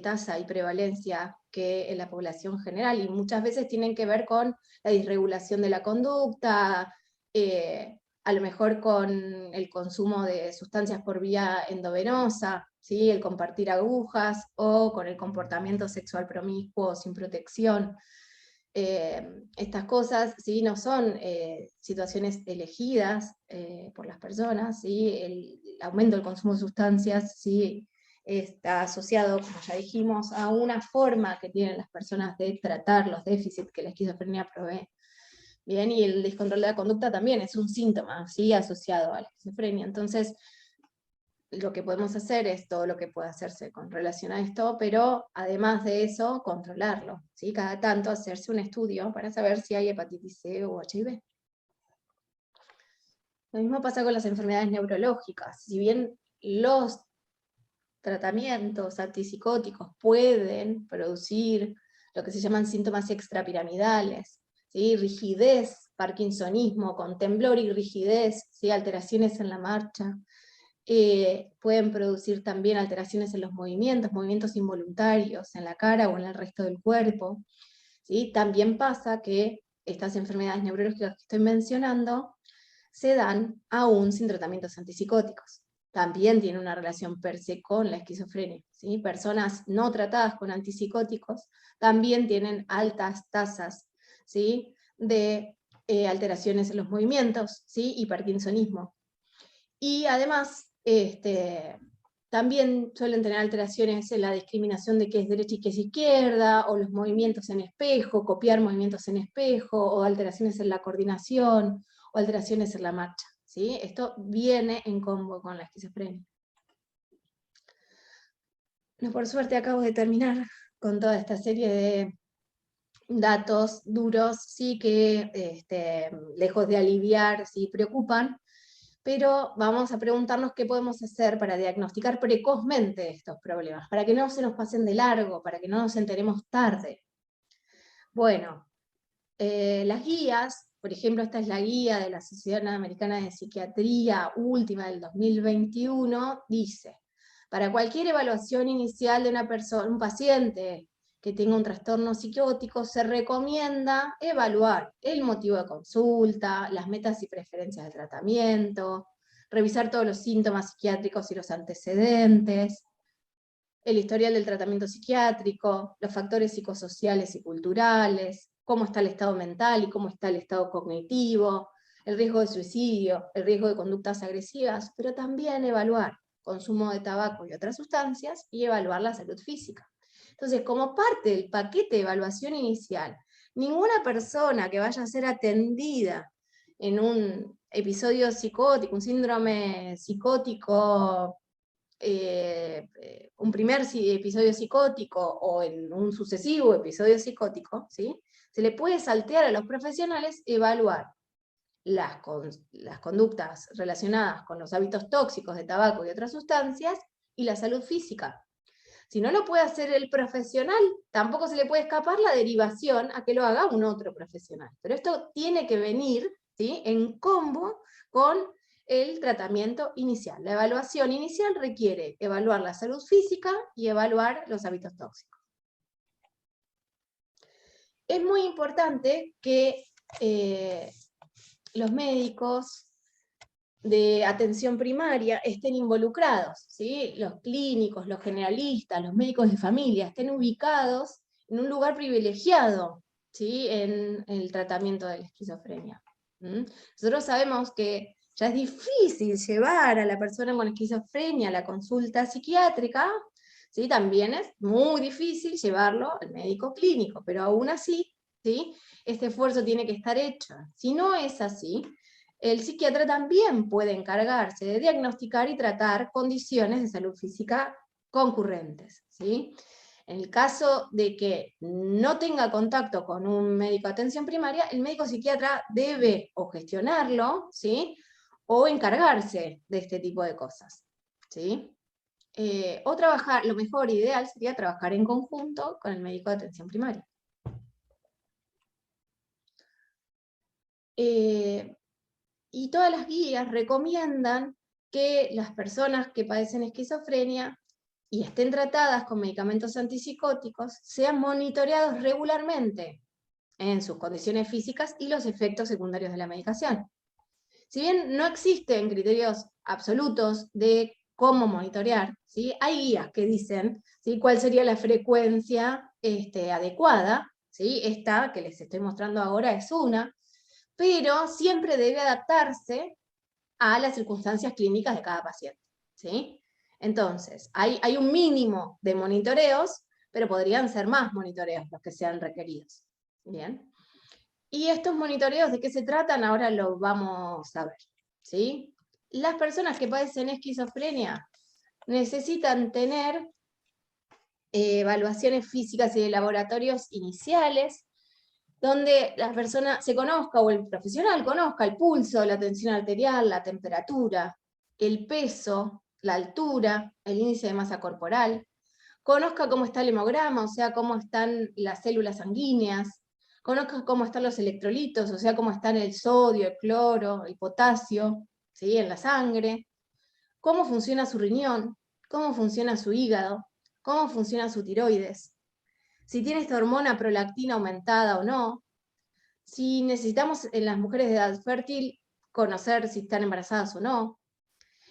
S2: tasa y prevalencia que en la población general, y muchas veces tienen que ver con la disregulación de la conducta, a lo mejor con el consumo de sustancias por vía endovenosa, ¿sí? El compartir agujas, o con el comportamiento sexual promiscuo sin protección. Estas cosas, ¿sí? No son situaciones elegidas por las personas, ¿sí? El aumento del consumo de sustancias, ¿sí? Está asociado, como ya dijimos, a una forma que tienen las personas de tratar los déficits que la esquizofrenia provee. Bien, y el descontrol de la conducta también es un síntoma, ¿sí? Asociado a la esquizofrenia. Entonces, lo que podemos hacer es todo lo que puede hacerse con relación a esto, pero además de eso, controlarlo, ¿sí? Cada tanto hacerse un estudio para saber si hay hepatitis C o HIV. Lo mismo pasa con las enfermedades neurológicas. Si bien los tratamientos antipsicóticos pueden producir lo que se llaman síntomas extrapiramidales, ¿sí? Rigidez, parkinsonismo, con temblor y rigidez, ¿sí? Alteraciones en la marcha, pueden producir también alteraciones en los movimientos involuntarios, en la cara o en el resto del cuerpo, ¿sí? También pasa que estas enfermedades neurológicas que estoy mencionando se dan aún sin tratamientos antipsicóticos. También tiene una relación per se con la esquizofrenia, ¿sí? Personas no tratadas con antipsicóticos también tienen altas tasas, ¿sí? De alteraciones en los movimientos, ¿sí? Y parkinsonismo. Y además, también suelen tener alteraciones en la discriminación de qué es derecha y qué es izquierda, o los movimientos en espejo, copiar movimientos en espejo, o alteraciones en la coordinación, o alteraciones en la marcha, ¿sí? Esto viene en combo con la esquizofrenia. No, por suerte acabo de terminar con toda esta serie de datos duros, sí, que lejos de aliviar, sí preocupan, pero vamos a preguntarnos qué podemos hacer para diagnosticar precozmente estos problemas, para que no se nos pasen de largo, para que no nos enteremos tarde. Bueno, las guías, por ejemplo, esta es la guía de la Sociedad Americana de Psiquiatría última del 2021, dice: para cualquier evaluación inicial de una persona, un paciente que tenga un trastorno psicótico, se recomienda evaluar el motivo de consulta, las metas y preferencias de tratamiento, revisar todos los síntomas psiquiátricos y los antecedentes, el historial del tratamiento psiquiátrico, los factores psicosociales y culturales, cómo está el estado mental y cómo está el estado cognitivo, el riesgo de suicidio, el riesgo de conductas agresivas, pero también evaluar consumo de tabaco y otras sustancias, y evaluar la salud física. Entonces, como parte del paquete de evaluación inicial, ninguna persona que vaya a ser atendida en un episodio psicótico, un síndrome psicótico, un primer episodio psicótico o en un sucesivo episodio psicótico, ¿sí? Se le puede saltear a los profesionales evaluar las conductas relacionadas con los hábitos tóxicos de tabaco y otras sustancias, y la salud física. Si no lo puede hacer el profesional, tampoco se le puede escapar la derivación a que lo haga un otro profesional. Pero esto tiene que venir, ¿sí?, en combo con el tratamiento inicial. La evaluación inicial requiere evaluar la salud física y evaluar los hábitos tóxicos. Es muy importante que los médicos de atención primaria estén involucrados, ¿sí? Los clínicos, los generalistas, los médicos de familia, estén ubicados en un lugar privilegiado, ¿sí?, en el tratamiento de la esquizofrenia. Nosotros sabemos que ya es difícil llevar a la persona con esquizofrenia a la consulta psiquiátrica, ¿sí? También es muy difícil llevarlo al médico clínico, pero aún así, ¿sí?, este esfuerzo tiene que estar hecho. Si no es así, el psiquiatra también puede encargarse de diagnosticar y tratar condiciones de salud física concurrentes, ¿sí? En el caso de que no tenga contacto con un médico de atención primaria, el médico psiquiatra debe o gestionarlo, ¿sí?, o encargarse de este tipo de cosas, ¿sí? O trabajar, lo mejor, ideal, sería trabajar en conjunto con el médico de atención primaria. Y todas las guías recomiendan que las personas que padecen esquizofrenia y estén tratadas con medicamentos antipsicóticos, sean monitoreados regularmente en sus condiciones físicas y los efectos secundarios de la medicación. Si bien no existen criterios absolutos de cómo monitorear, ¿sí? Hay guías que dicen, ¿sí?, cuál sería la frecuencia adecuada, ¿sí? Esta que les estoy mostrando ahora es una, pero siempre debe adaptarse a las circunstancias clínicas de cada paciente, ¿sí? Entonces, hay un mínimo de monitoreos, pero podrían ser más monitoreos los que sean requeridos. Bien. Y estos monitoreos, ¿de qué se tratan? Ahora lo vamos a ver, ¿sí? Las personas que padecen esquizofrenia necesitan tener evaluaciones físicas y de laboratorios iniciales, donde la persona se conozca, o el profesional conozca el pulso, la tensión arterial, la temperatura, el peso, la altura, el índice de masa corporal, conozca cómo está el hemograma, o sea, cómo están las células sanguíneas, conozca cómo están los electrolitos, o sea, cómo están el sodio, el cloro, el potasio, ¿sí?, en la sangre, cómo funciona su riñón, cómo funciona su hígado, cómo funciona su tiroides, si tiene esta hormona prolactina aumentada o no, si necesitamos en las mujeres de edad fértil conocer si están embarazadas o no.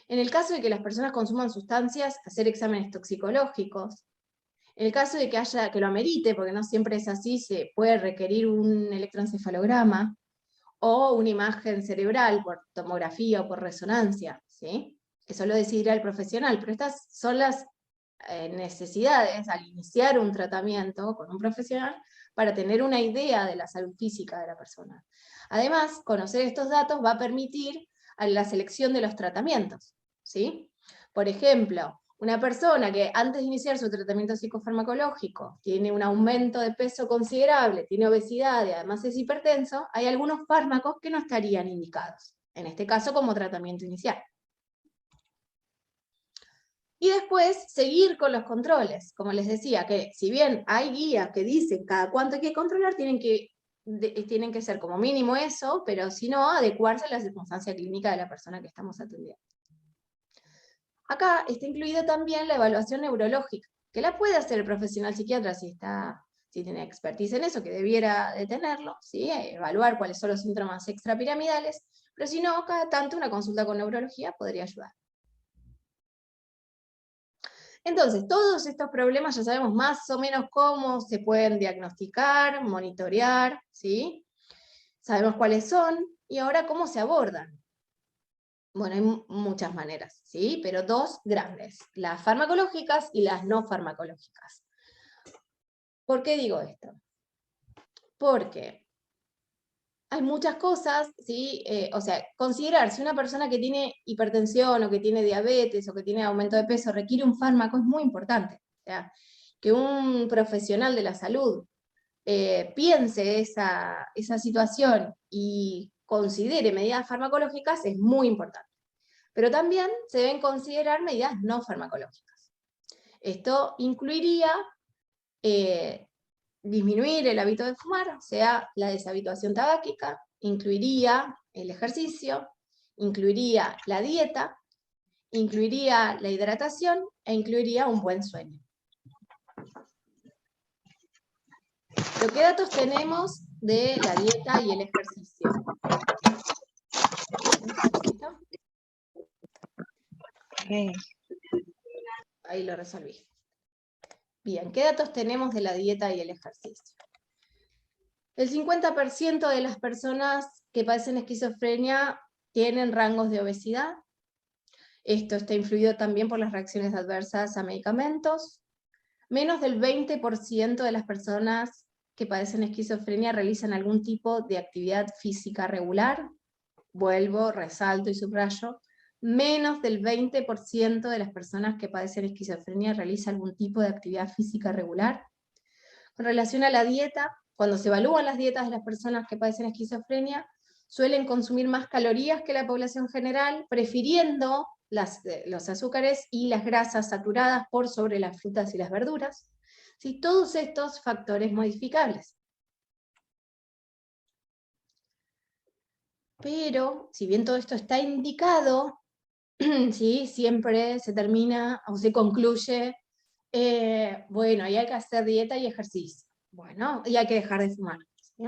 S2: En el caso de que las personas consuman sustancias, hacer exámenes toxicológicos. En el caso de que lo amerite, porque no siempre es así, se puede requerir un electroencefalograma o una imagen cerebral por tomografía o por resonancia, ¿sí? Eso lo decidirá el profesional, pero estas son las necesidades al iniciar un tratamiento con un profesional para tener una idea de la salud física de la persona. Además, conocer estos datos va a permitir a la selección de los tratamientos, ¿sí? Por ejemplo, una persona que antes de iniciar su tratamiento psicofarmacológico tiene un aumento de peso considerable, tiene obesidad y además es hipertenso, hay algunos fármacos que no estarían indicados, en este caso como tratamiento inicial. Y después seguir con los controles, como les decía, que si bien hay guías que dicen cada cuánto hay que controlar, tienen que ser como mínimo eso, pero si no, adecuarse a la circunstancia clínica de la persona que estamos atendiendo. Acá está incluida también la evaluación neurológica, que la puede hacer el profesional psiquiatra si tiene expertise en eso, que debiera de tenerlo, ¿sí? Evaluar cuáles son los síntomas extrapiramidales, pero si no, cada tanto una consulta con neurología podría ayudar. Entonces, todos estos problemas ya sabemos más o menos cómo se pueden diagnosticar, monitorear, ¿sí? Sabemos cuáles son, y ahora cómo se abordan. Bueno, hay muchas maneras, ¿sí? Pero dos grandes, las farmacológicas y las no farmacológicas. ¿Por qué digo esto? Porque hay muchas cosas, ¿sí? O sea, considerar si una persona que tiene hipertensión o que tiene diabetes o que tiene aumento de peso requiere un fármaco es muy importante. O sea, que un profesional de la salud piense esa situación y considere medidas farmacológicas es muy importante. Pero también se deben considerar medidas no farmacológicas. Esto incluiría disminuir el hábito de fumar, o sea, la deshabituación tabáquica, incluiría el ejercicio, incluiría la dieta, incluiría la hidratación e incluiría un buen sueño. ¿Pero qué datos tenemos de la dieta y el ejercicio?
S3: Okay.
S2: Ahí lo resolví. Bien, ¿qué datos tenemos de la dieta y el ejercicio? El 50% de las personas que padecen esquizofrenia tienen rangos de obesidad. Esto está influido también por las reacciones adversas a medicamentos. Menos del 20% de las personas que padecen esquizofrenia realizan algún tipo de actividad física regular. Vuelvo, resalto y subrayo. Menos del 20% de las personas que padecen esquizofrenia realiza algún tipo de actividad física regular. Con relación a la dieta, cuando se evalúan las dietas de las personas que padecen esquizofrenia, suelen consumir más calorías que la población general, prefiriendo los azúcares y las grasas saturadas por sobre las frutas y las verduras. ¿Sí? Todos estos factores modificables. Pero, si bien todo esto está indicado, ¿sí?, siempre se termina o se concluye Bueno, y hay que hacer dieta y ejercicio. Bueno, y hay que dejar de fumar. ¿Sí?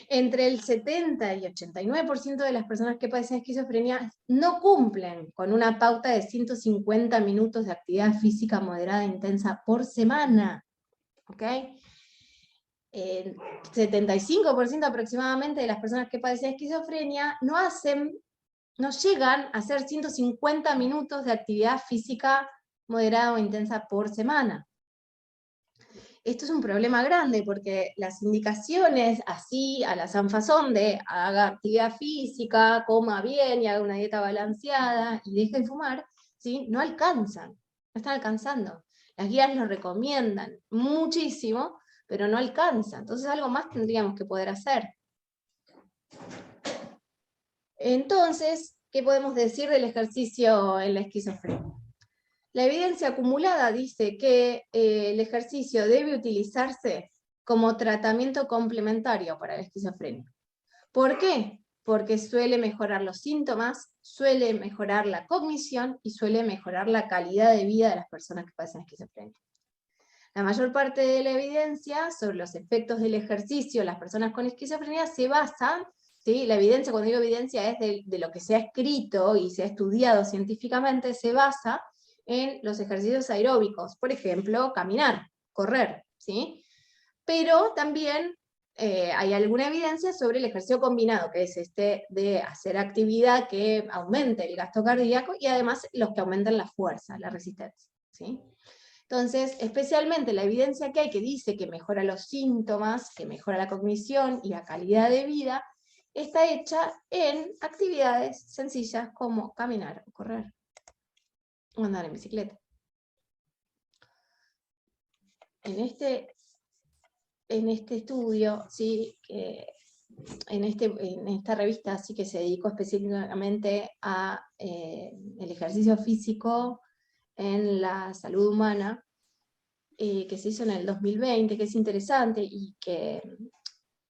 S2: Entre el 70 y 89% de las personas que padecen esquizofrenia no cumplen con una pauta de 150 minutos de actividad física moderada e intensa por semana. ¿Ok? El 75% aproximadamente de las personas que padecen esquizofrenia no llegan a hacer 150 minutos de actividad física moderada o intensa por semana. Esto es un problema grande porque las indicaciones así a la sanfazón de haga actividad física, coma bien y haga una dieta balanceada y deje de fumar, ¿sí? No alcanzan, no están alcanzando. Las guías lo recomiendan muchísimo, pero no alcanza. Entonces algo más tendríamos que poder hacer. Entonces, ¿qué podemos decir del ejercicio en la esquizofrenia? La evidencia acumulada dice que el ejercicio debe utilizarse como tratamiento complementario para la esquizofrenia. ¿Por qué? Porque suele mejorar los síntomas, suele mejorar la cognición y suele mejorar la calidad de vida de las personas que padecen esquizofrenia. La mayor parte de la evidencia sobre los efectos del ejercicio en las personas con esquizofrenia se basa, ¿sí? La evidencia, cuando digo evidencia, es de lo que se ha escrito y se ha estudiado científicamente, se basa en los ejercicios aeróbicos, por ejemplo, caminar, correr, ¿sí? Pero también hay alguna evidencia sobre el ejercicio combinado, que es de hacer actividad que aumente el gasto cardíaco y además los que aumentan la fuerza, la resistencia, ¿sí? Entonces, especialmente la evidencia que hay que dice que mejora los síntomas, que mejora la cognición y la calidad de vida, está hecha en actividades sencillas como caminar o correr, o andar en bicicleta. En este estudio, ¿sí? En esta revista sí que se dedicó específicamente a el ejercicio físico en la salud humana, que se hizo en el 2020, que es interesante y que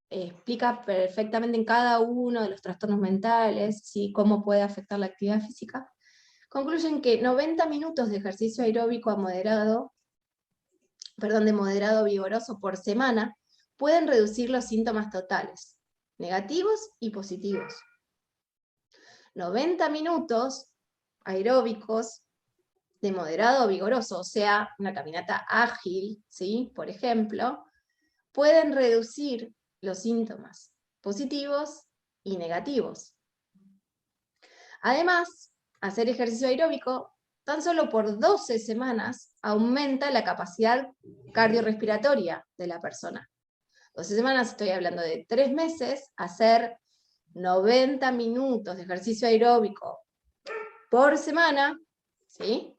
S2: explica perfectamente en cada uno de los trastornos mentales, ¿sí? Cómo puede afectar la actividad física. Concluyen que 90 minutos de ejercicio aeróbico de moderado vigoroso por semana pueden reducir los síntomas totales, negativos y positivos. 90 minutos aeróbicos de moderado vigoroso, o sea, una caminata ágil, ¿sí? Por ejemplo, pueden reducir los síntomas positivos y negativos. Además, hacer ejercicio aeróbico tan solo por 12 semanas aumenta la capacidad cardiorrespiratoria de la persona. 12 semanas, estoy hablando de 3 meses, hacer 90 minutos de ejercicio aeróbico por semana, ¿sí?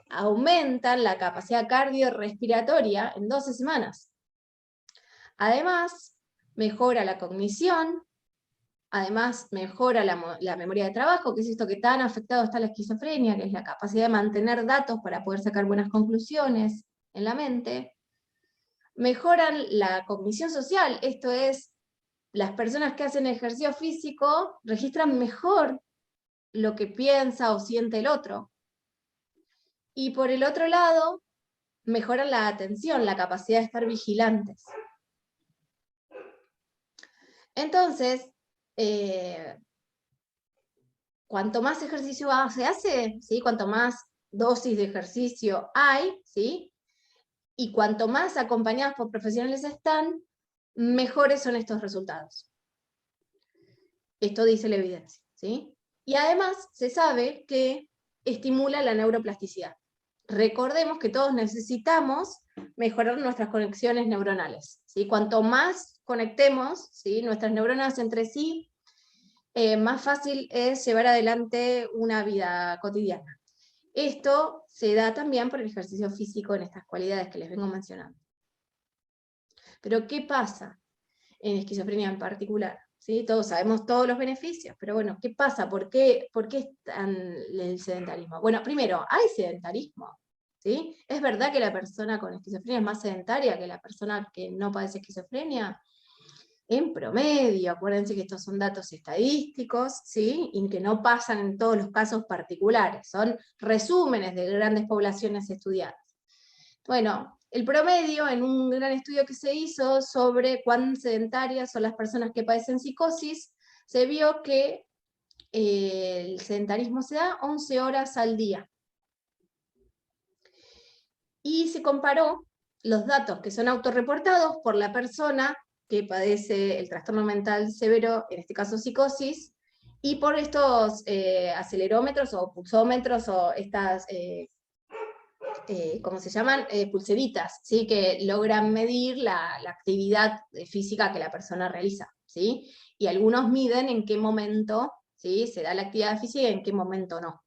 S2: Aumentan la capacidad cardiorrespiratoria en 12 semanas. Además, mejora la cognición, además mejora la memoria de trabajo, que es esto que tan afectado está la esquizofrenia, que es la capacidad de mantener datos para poder sacar buenas conclusiones en la mente. Mejoran la cognición social, esto es, las personas que hacen ejercicio físico registran mejor lo que piensa o siente el otro. Y por el otro lado, mejoran la atención, la capacidad de estar vigilantes. Entonces, cuanto más ejercicio se hace, ¿sí? Cuanto más dosis de ejercicio hay, ¿sí? Y cuanto más acompañados por profesionales están, mejores son estos resultados. Esto dice la evidencia, ¿sí? Y además se sabe que estimula la neuroplasticidad. Recordemos que todos necesitamos mejorar nuestras conexiones neuronales, ¿sí? Cuanto más conectemos, ¿sí? Nuestras neuronas entre sí, más fácil es llevar adelante una vida cotidiana. Esto se da también por el ejercicio físico en estas cualidades que les vengo mencionando. Pero ¿qué pasa en esquizofrenia en particular? ¿Sí? Todos sabemos todos los beneficios, pero bueno, ¿qué pasa? ¿Por qué es tan el sedentarismo? Bueno, primero, hay sedentarismo, ¿sí? ¿Es verdad que la persona con esquizofrenia es más sedentaria que la persona que no padece esquizofrenia? En promedio, acuérdense que estos son datos estadísticos, ¿sí? Y que no pasan en todos los casos particulares, son resúmenes de grandes poblaciones estudiadas. Bueno, el promedio, en un gran estudio que se hizo sobre cuán sedentarias son las personas que padecen psicosis, se vio que el sedentarismo se da 11 horas al día. Y se comparó los datos que son autorreportados por la persona que padece el trastorno mental severo, en este caso psicosis, y por estos acelerómetros o pulsómetros o estas, ¿cómo se llaman? Pulseritas, ¿sí? Que logran medir la actividad física que la persona realiza, ¿sí? Y algunos miden en qué momento, ¿sí?, se da la actividad física y en qué momento no.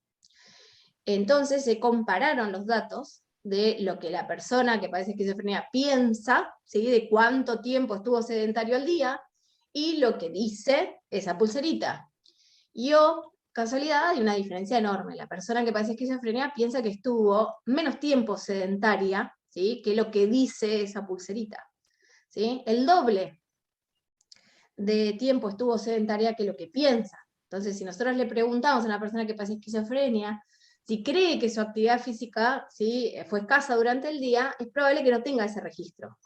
S2: Entonces se compararon los datos de lo que la persona que padece esquizofrenia piensa, ¿sí?, de cuánto tiempo estuvo sedentario al día, y lo que dice esa pulserita. Y casualidad, hay una diferencia enorme. La persona que padece esquizofrenia piensa que estuvo menos tiempo sedentaria, ¿sí?, que lo que dice esa pulserita, ¿sí? El doble de tiempo estuvo sedentaria que lo que piensa. Entonces, si nosotros le preguntamos a una persona que padece esquizofrenia si cree que su actividad física, ¿sí?, fue escasa durante el día, es probable que no tenga ese registro.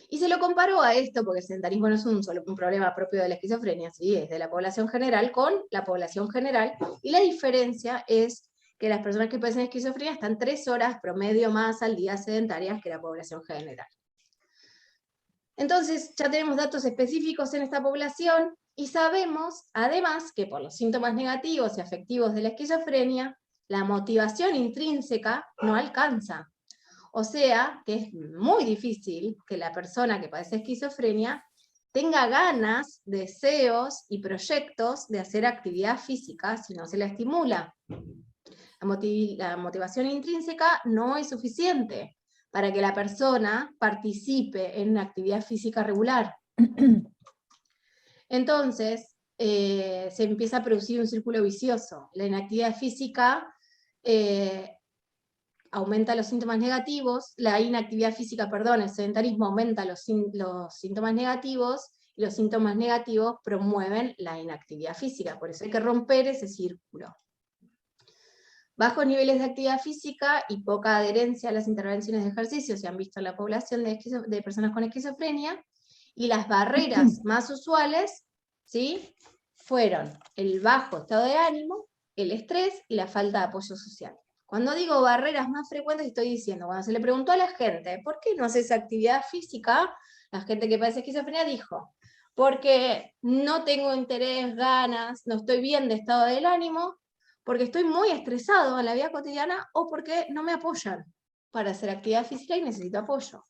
S2: Y se lo comparó a esto, porque el sedentarismo no es un problema propio de la esquizofrenia, ¿sí?, es de la población general con la población general, y la diferencia es que las personas que padecen esquizofrenia están 3 horas promedio más al día sedentarias que la población general. Entonces, ya tenemos datos específicos en esta población, y sabemos, además, que por los síntomas negativos y afectivos de la esquizofrenia, la motivación intrínseca no alcanza. O sea, que es muy difícil que la persona que padece esquizofrenia tenga ganas, deseos y proyectos de hacer actividad física si no se la estimula. La motivación intrínseca no es suficiente para que la persona participe en una actividad física regular. Entonces, se empieza a producir un círculo vicioso. La inactividad física aumenta los síntomas negativos, la inactividad física, perdón, el sedentarismo aumenta los síntomas negativos, y los síntomas negativos promueven la inactividad física. Por eso hay que romper ese círculo. Bajos niveles de actividad física y poca adherencia a las intervenciones de ejercicio se han visto en la población de personas con esquizofrenia, y las barreras más usuales, ¿sí?, fueron el bajo estado de ánimo, el estrés y la falta de apoyo social. Cuando digo barreras más frecuentes, estoy diciendo, cuando se le preguntó a la gente, ¿por qué no haces actividad física?, la gente que padece esquizofrenia dijo, porque no tengo interés, ganas, no estoy bien de estado del ánimo, porque estoy muy estresado en la vida cotidiana, o porque no me apoyan para hacer actividad física y necesito apoyo.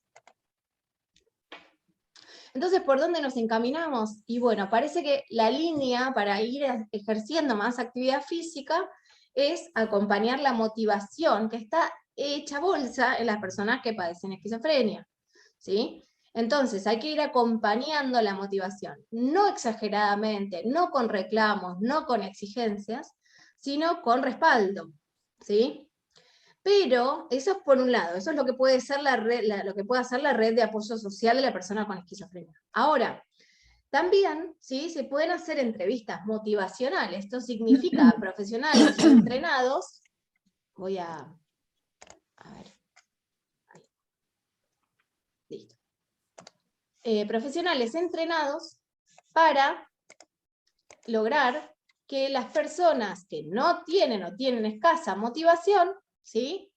S2: Entonces, ¿por dónde nos encaminamos? Y bueno, parece que la línea para ir ejerciendo más actividad física es acompañar la motivación que está hecha bolsa en las personas que padecen esquizofrenia, ¿sí? Entonces, hay que ir acompañando la motivación, no exageradamente, no con reclamos, no con exigencias, sino con respaldo, ¿sí? Pero eso es por un lado, eso es lo que puede ser lo que puede hacer la red de apoyo social de la persona con esquizofrenia. Ahora, también, ¿sí?, se pueden hacer entrevistas motivacionales. Esto significa profesionales entrenados. Voy a ver. Ahí. Listo. Profesionales entrenados para lograr que las personas que no tienen o tienen escasa motivación, ¿sí?,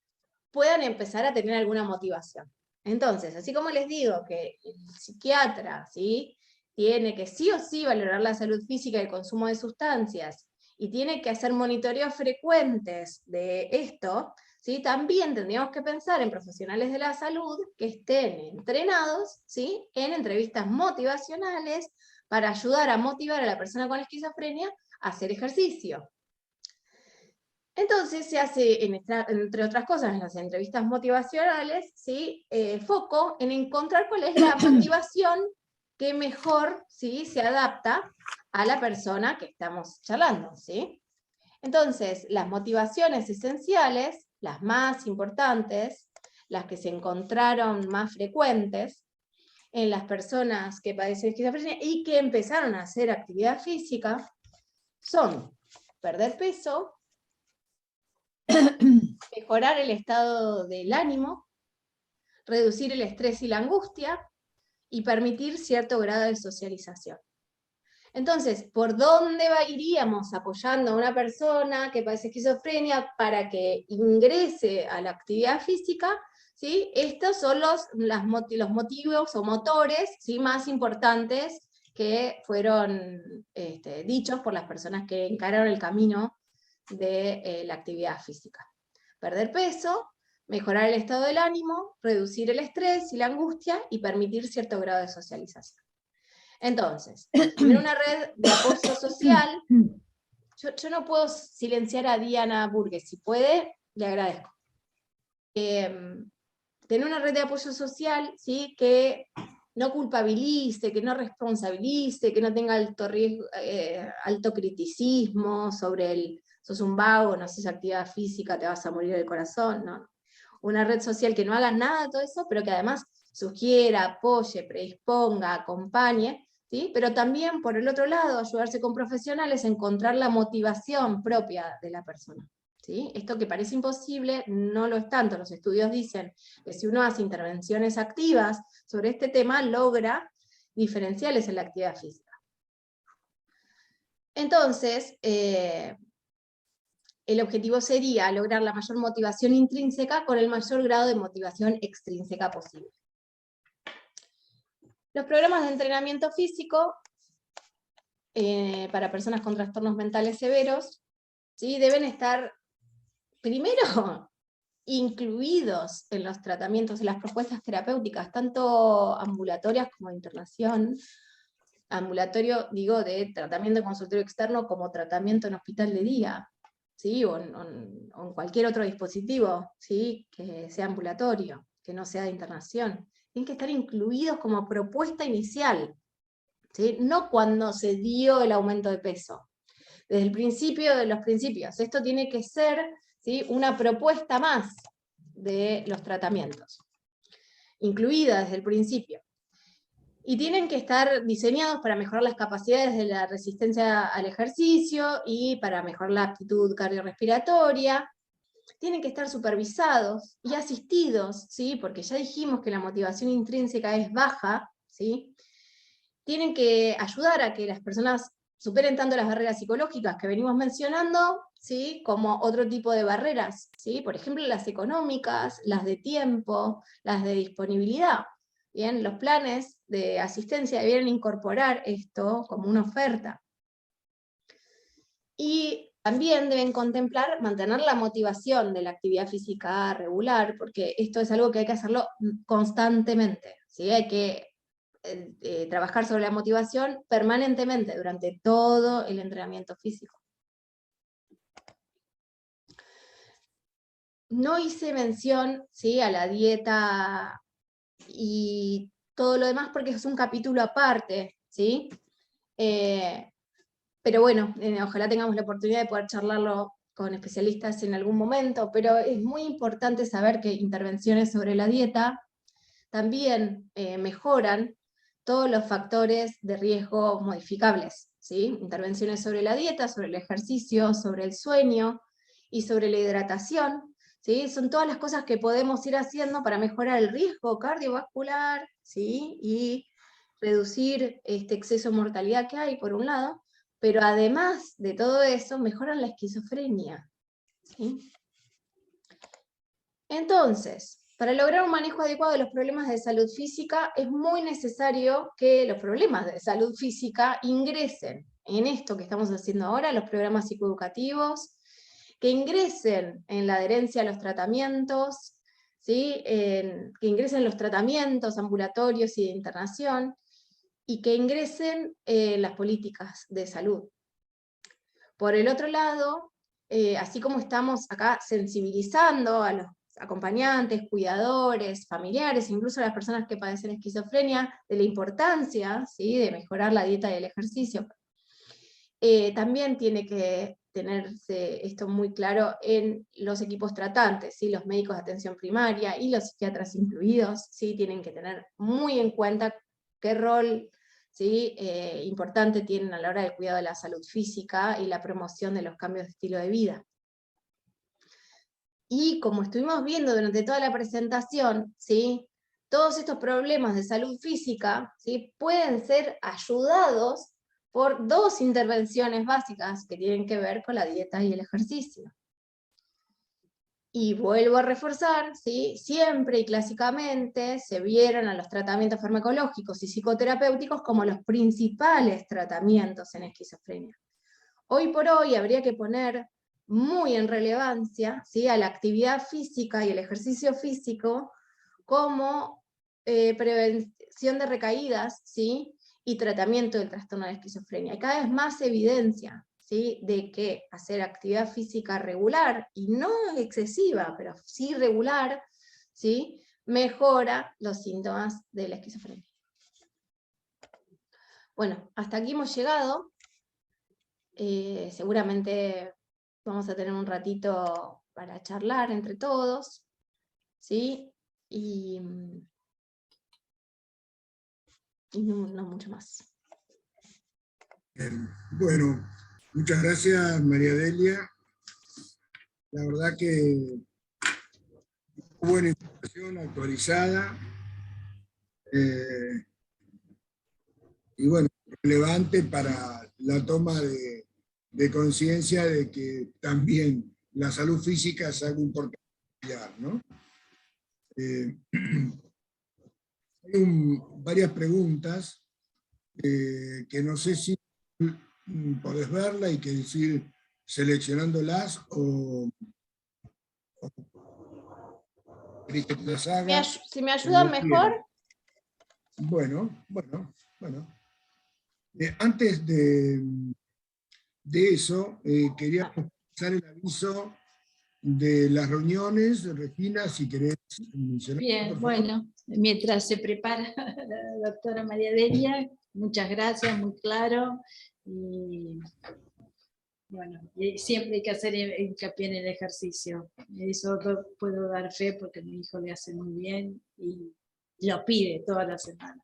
S2: puedan empezar a tener alguna motivación. Entonces, así como les digo que el psiquiatra, ¿sí?, tiene que sí o sí valorar la salud física y el consumo de sustancias, y tiene que hacer monitoreos frecuentes de esto, ¿sí?, también tendríamos que pensar en profesionales de la salud que estén entrenados, ¿sí?, en entrevistas motivacionales para ayudar a motivar a la persona con esquizofrenia a hacer ejercicio. Entonces se hace, entre otras cosas, en las entrevistas motivacionales, ¿sí?, foco en encontrar cuál es la motivación que mejor, ¿sí?, se adapta a la persona que estamos charlando, ¿sí? Entonces, las motivaciones esenciales, las más importantes, las que se encontraron más frecuentes en las personas que padecen esquizofrenia y que empezaron a hacer actividad física, son perder peso, mejorar el estado del ánimo, reducir el estrés y la angustia, y permitir cierto grado de socialización. Entonces, ¿por dónde iríamos apoyando a una persona que padece esquizofrenia para que ingrese a la actividad física? ¿Sí? Estos son los motivos o motores, ¿sí?, más importantes que fueron dichos por las personas que encararon el camino de la actividad física. Perder peso, mejorar el estado del ánimo, reducir el estrés y la angustia, y permitir cierto grado de socialización. Entonces, tener una red de apoyo social. Yo no puedo silenciar a Diana Burgues, si puede, le agradezco. Tener una red de apoyo social, ¿sí?, que no culpabilice, que no responsabilice, que no tenga alto riesgo, alto criticismo sobre el sos un vago, no haces actividad física, te vas a morir del corazón, no. Una red social que no haga nada de todo eso, pero que además sugiera, apoye, predisponga, acompañe, ¿sí? Pero también, por el otro lado, ayudarse con profesionales a encontrar la motivación propia de la persona. ¿Sí? Esto que parece imposible no lo es tanto. Los estudios dicen que si uno hace intervenciones activas sobre este tema, logra diferenciales en la actividad física. Entonces, el objetivo sería lograr la mayor motivación intrínseca con el mayor grado de motivación extrínseca posible. Los programas de entrenamiento físico para personas con trastornos mentales severos, ¿sí?, deben estar primero incluidos en los tratamientos, en las propuestas terapéuticas, tanto ambulatorias como de internación. Ambulatorio, digo, de tratamiento de consultorio externo, como tratamiento en hospital de día, ¿sí?, o en cualquier otro dispositivo, ¿sí?, que sea ambulatorio, que no sea de internación. Tienen que estar incluidos como propuesta inicial, ¿sí?, no cuando se dio el aumento de peso. Desde el principio de los principios. Esto tiene que ser, ¿sí?, una propuesta más de los tratamientos, incluida desde el principio. Y tienen que estar diseñados para mejorar las capacidades de la resistencia al ejercicio y para mejorar la aptitud cardiorrespiratoria. Tienen que estar supervisados y asistidos, ¿sí?, porque ya dijimos que la motivación intrínseca es baja, ¿sí? Tienen que ayudar a que las personas superen tanto las barreras psicológicas que venimos mencionando, ¿sí?, como otro tipo de barreras, ¿sí?, por ejemplo las económicas, las de tiempo, las de disponibilidad. Bien, los planes de asistencia debieran incorporar esto como una oferta. Y también deben contemplar mantener la motivación de la actividad física regular, porque esto es algo que hay que hacerlo constantemente, ¿sí? Hay que trabajar sobre la motivación permanentemente durante todo el entrenamiento físico. No hice mención, ¿sí?, a la dieta y todo lo demás porque es un capítulo aparte, ¿sí? Pero bueno, ojalá tengamos la oportunidad de poder charlarlo con especialistas en algún momento, pero es muy importante saber que intervenciones sobre la dieta también mejoran todos los factores de riesgo modificables, ¿sí? Intervenciones sobre la dieta, sobre el ejercicio, sobre el sueño y sobre la hidratación, ¿sí? Son todas las cosas que podemos ir haciendo para mejorar el riesgo cardiovascular, ¿sí?, y reducir este exceso de mortalidad que hay, por un lado, pero además de todo eso, mejoran la esquizofrenia, ¿sí? Entonces, para lograr un manejo adecuado de los problemas de salud física, es muy necesario que los problemas de salud física ingresen en esto que estamos haciendo ahora, los programas psicoeducativos, que ingresen en la adherencia a los tratamientos, ¿sí?, que ingresen los tratamientos ambulatorios y de internación, y que ingresen las políticas de salud. Por el otro lado, así como estamos acá sensibilizando a los acompañantes, cuidadores, familiares, incluso a las personas que padecen esquizofrenia, de la importancia, ¿sí?, de mejorar la dieta y el ejercicio, también tiene que tenerse esto muy claro en los equipos tratantes, ¿sí?, los médicos de atención primaria y los psiquiatras incluidos, ¿sí?, tienen que tener muy en cuenta qué rol, ¿sí?, importante tienen a la hora del cuidado de la salud física y la promoción de los cambios de estilo de vida. Y como estuvimos viendo durante toda la presentación, ¿sí?, todos estos problemas de salud física, ¿sí?, pueden ser ayudados por dos intervenciones básicas que tienen que ver con la dieta y el ejercicio. Y vuelvo a reforzar, ¿sí?, siempre y clásicamente se vieron a los tratamientos farmacológicos y psicoterapéuticos como los principales tratamientos en esquizofrenia. Hoy por hoy habría que poner muy en relevancia, ¿sí?, a la actividad física y el ejercicio físico como prevención de recaídas, ¿sí?, y tratamiento del trastorno de esquizofrenia. Hay cada vez más evidencia, ¿sí?, de que hacer actividad física regular, y no excesiva, pero sí regular, ¿sí?, mejora los síntomas de la esquizofrenia. Bueno, hasta aquí hemos llegado. Seguramente vamos a tener un ratito para charlar entre todos, ¿sí? Y no mucho más.
S1: Bueno, muchas gracias, María Delia. La verdad que buena información actualizada, y bueno, relevante para la toma de conciencia de que también la salud física es algo importante, ¿no? Hay varias preguntas que no sé si podés verla y que decir seleccionándolas o querés que te las haga.
S2: Si me ayudan mejor.
S1: Bueno. Antes de eso, quería pasar el aviso de las reuniones. Regina, si querés mencionar.
S4: Bien, bueno, mientras se prepara la doctora María Delia, muchas gracias, muy claro. Y bueno, y siempre hay que hacer hincapié en el ejercicio. Eso puedo dar fe porque mi hijo le hace muy bien y lo pide todas las semanas.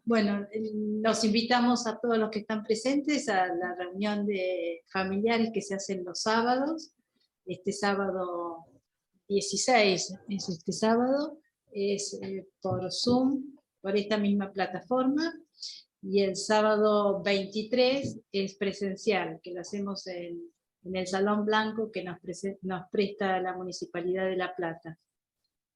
S4: Bueno, los invitamos a todos los que están presentes a la reunión de familiares que se hacen los sábados. Este sábado 16 es este sábado, es por Zoom, por esta misma plataforma, y el sábado 23 es presencial, que lo hacemos en el Salón Blanco que nos presta la Municipalidad de La Plata.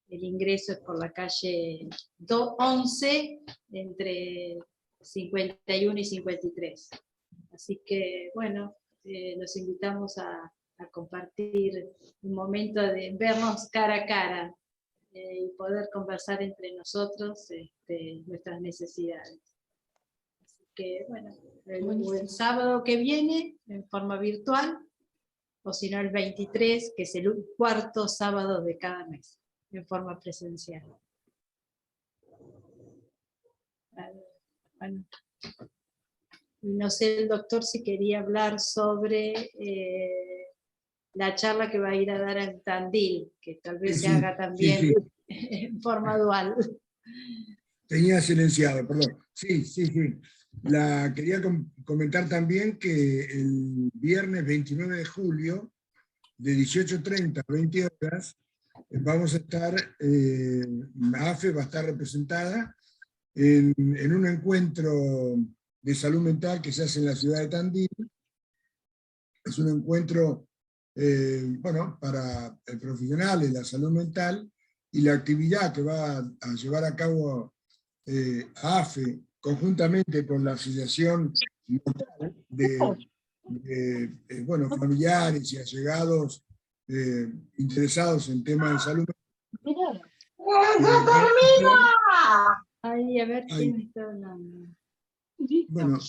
S4: El ingreso es por la calle 11, entre 51 y 53. Así que, bueno, los invitamos a compartir un momento de vernos cara a cara y poder conversar entre nosotros nuestras necesidades. Así que, bueno, el sábado que viene, en forma virtual, o si no el 23, que es el cuarto sábado de cada mes, en forma presencial. Bueno, no sé el doctor si quería hablar sobre la charla que va a ir a dar en Tandil, que tal vez se haga también en forma dual.
S1: Tenía silenciado, perdón. Sí. Quería comentar también que el viernes 29 de julio, de 18:30 a 20 horas, vamos a estar, AFE va a estar representada en un encuentro de salud mental que se hace en la ciudad de Tandil. Es un encuentro, bueno, para el profesional de la salud mental, y la actividad que va a llevar a cabo AFE, conjuntamente con la Asociación Local de bueno, familiares y allegados interesados en temas de salud mental.
S4: Ay, a ver quién está hablando.
S1: Bueno,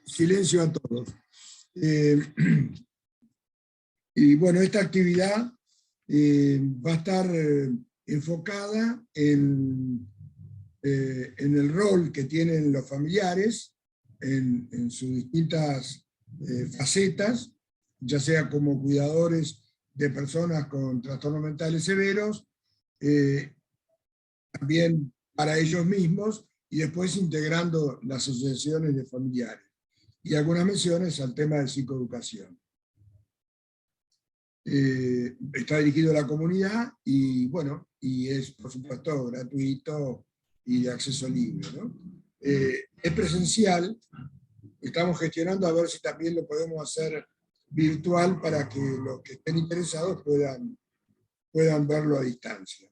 S1: silencio a todos. Y bueno, esta actividad va a estar enfocada en el rol que tienen los familiares en sus distintas facetas, ya sea como cuidadores de personas con trastornos mentales severos, también para ellos mismos, y después integrando las asociaciones de familiares. Y algunas menciones al tema de psicoeducación. está dirigido a la comunidad y bueno, y es por supuesto gratuito y de acceso libre, ¿no? Es presencial, estamos gestionando a ver si también lo podemos hacer virtual para que los que estén interesados puedan verlo a distancia.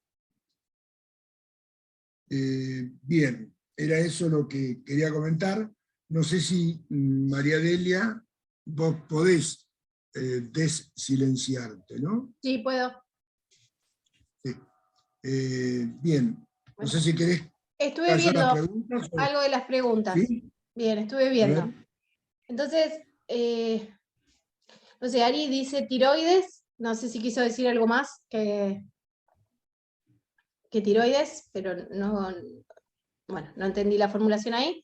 S1: Bien, era eso lo que quería comentar. No sé si, María Delia, vos podés desilenciarte, ¿no?
S2: Sí, puedo.
S1: Sí. Bien, no sé si querés
S2: Estuve
S1: hacer las
S2: viendo
S1: preguntas.
S2: algo de las preguntas.
S1: ¿Sí?
S2: Bien, estuve
S1: A
S2: viendo.
S1: ver.
S2: Entonces, no sé, Ari dice tiroides, no sé si quiso decir algo más que tiroides, pero no, bueno, no entendí la formulación ahí.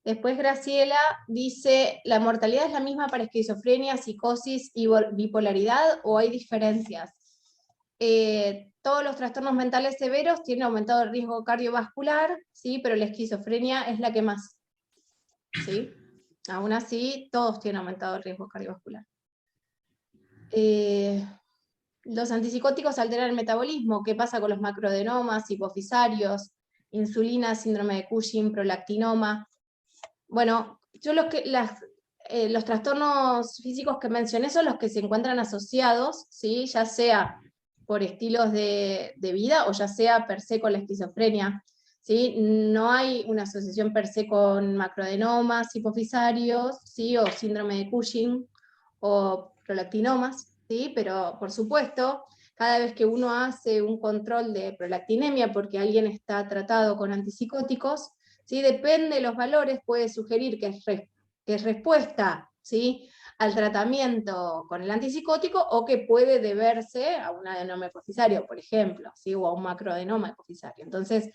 S2: Después Graciela dice, ¿la mortalidad es la misma para esquizofrenia, psicosis y bipolaridad o hay diferencias? Todos los trastornos mentales severos tienen aumentado el riesgo cardiovascular, ¿sí? Pero la esquizofrenia es la que más, ¿sí? Aún así, todos tienen aumentado el riesgo cardiovascular. Los antipsicóticos alteran el metabolismo. ¿Qué pasa con los macroadenomas, hipofisarios, insulina, síndrome de Cushing, prolactinoma? Bueno, yo los trastornos físicos que mencioné son los que se encuentran asociados, ¿sí? Ya sea por estilos de vida o ya sea per se con la esquizofrenia. ¿Sí? No hay una asociación per se con macroadenomas, hipofisarios, ¿sí? O síndrome de Cushing o prolactinomas, ¿sí? Pero por supuesto, cada vez que uno hace un control de prolactinemia porque alguien está tratado con antipsicóticos, ¿sí? Depende de los valores, puede sugerir que es respuesta, ¿sí? Al tratamiento con el antipsicótico o que puede deberse a un adenoma hipofisario, por ejemplo, ¿sí? O a un macroadenoma hipofisario. Entonces,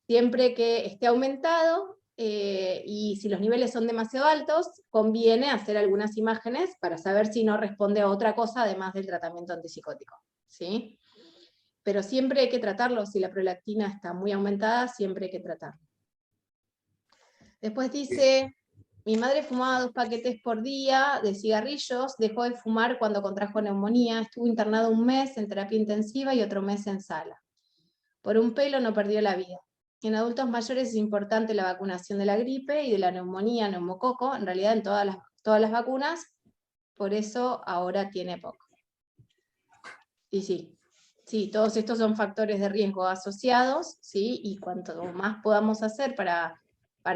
S2: siempre que esté aumentado y si los niveles son demasiado altos, conviene hacer algunas imágenes para saber si no responde a otra cosa además del tratamiento antipsicótico, ¿sí? Pero siempre hay que tratarlo, si la prolactina está muy aumentada, siempre hay que tratarlo. Después dice, mi madre fumaba 2 paquetes por día de cigarrillos, dejó de fumar cuando contrajo neumonía, estuvo internado 1 mes en terapia intensiva y otro mes en sala. Por un pelo no perdió la vida. En adultos mayores es importante la vacunación de la gripe y de la neumonía, neumococo, en realidad en todas las vacunas, por eso ahora tiene poco. Y sí, todos estos son factores de riesgo asociados, ¿sí? Y cuanto más podamos hacer para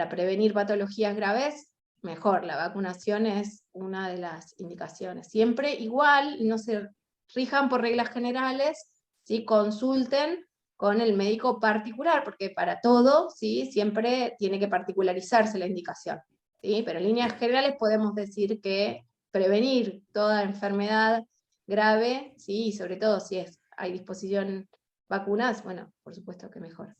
S2: prevenir patologías graves, mejor. La vacunación es una de las indicaciones. Siempre igual, no se rijan por reglas generales, ¿sí? Consulten con el médico particular, porque para todo, ¿sí? Siempre tiene que particularizarse la indicación, ¿sí? Pero en líneas generales podemos decir que prevenir toda enfermedad grave, ¿sí? Y sobre todo si hay disposición vacunas, bueno, por supuesto que mejor.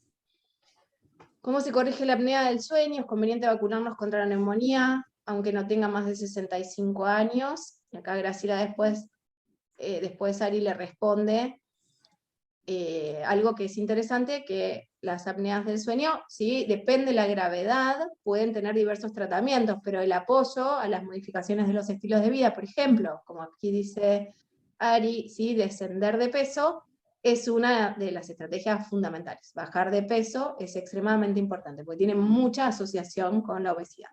S2: ¿Cómo se corrige la apnea del sueño? ¿Es conveniente vacunarnos contra la neumonía, aunque no tenga más de 65 años? Y acá Graciela después Ari le responde algo que es interesante, que las apneas del sueño, ¿sí? Depende de la gravedad, pueden tener diversos tratamientos, pero el apoyo a las modificaciones de los estilos de vida, por ejemplo, como aquí dice Ari, ¿sí? Descender de peso, es una de las estrategias fundamentales. Bajar de peso es extremadamente importante, porque tiene mucha asociación con la obesidad.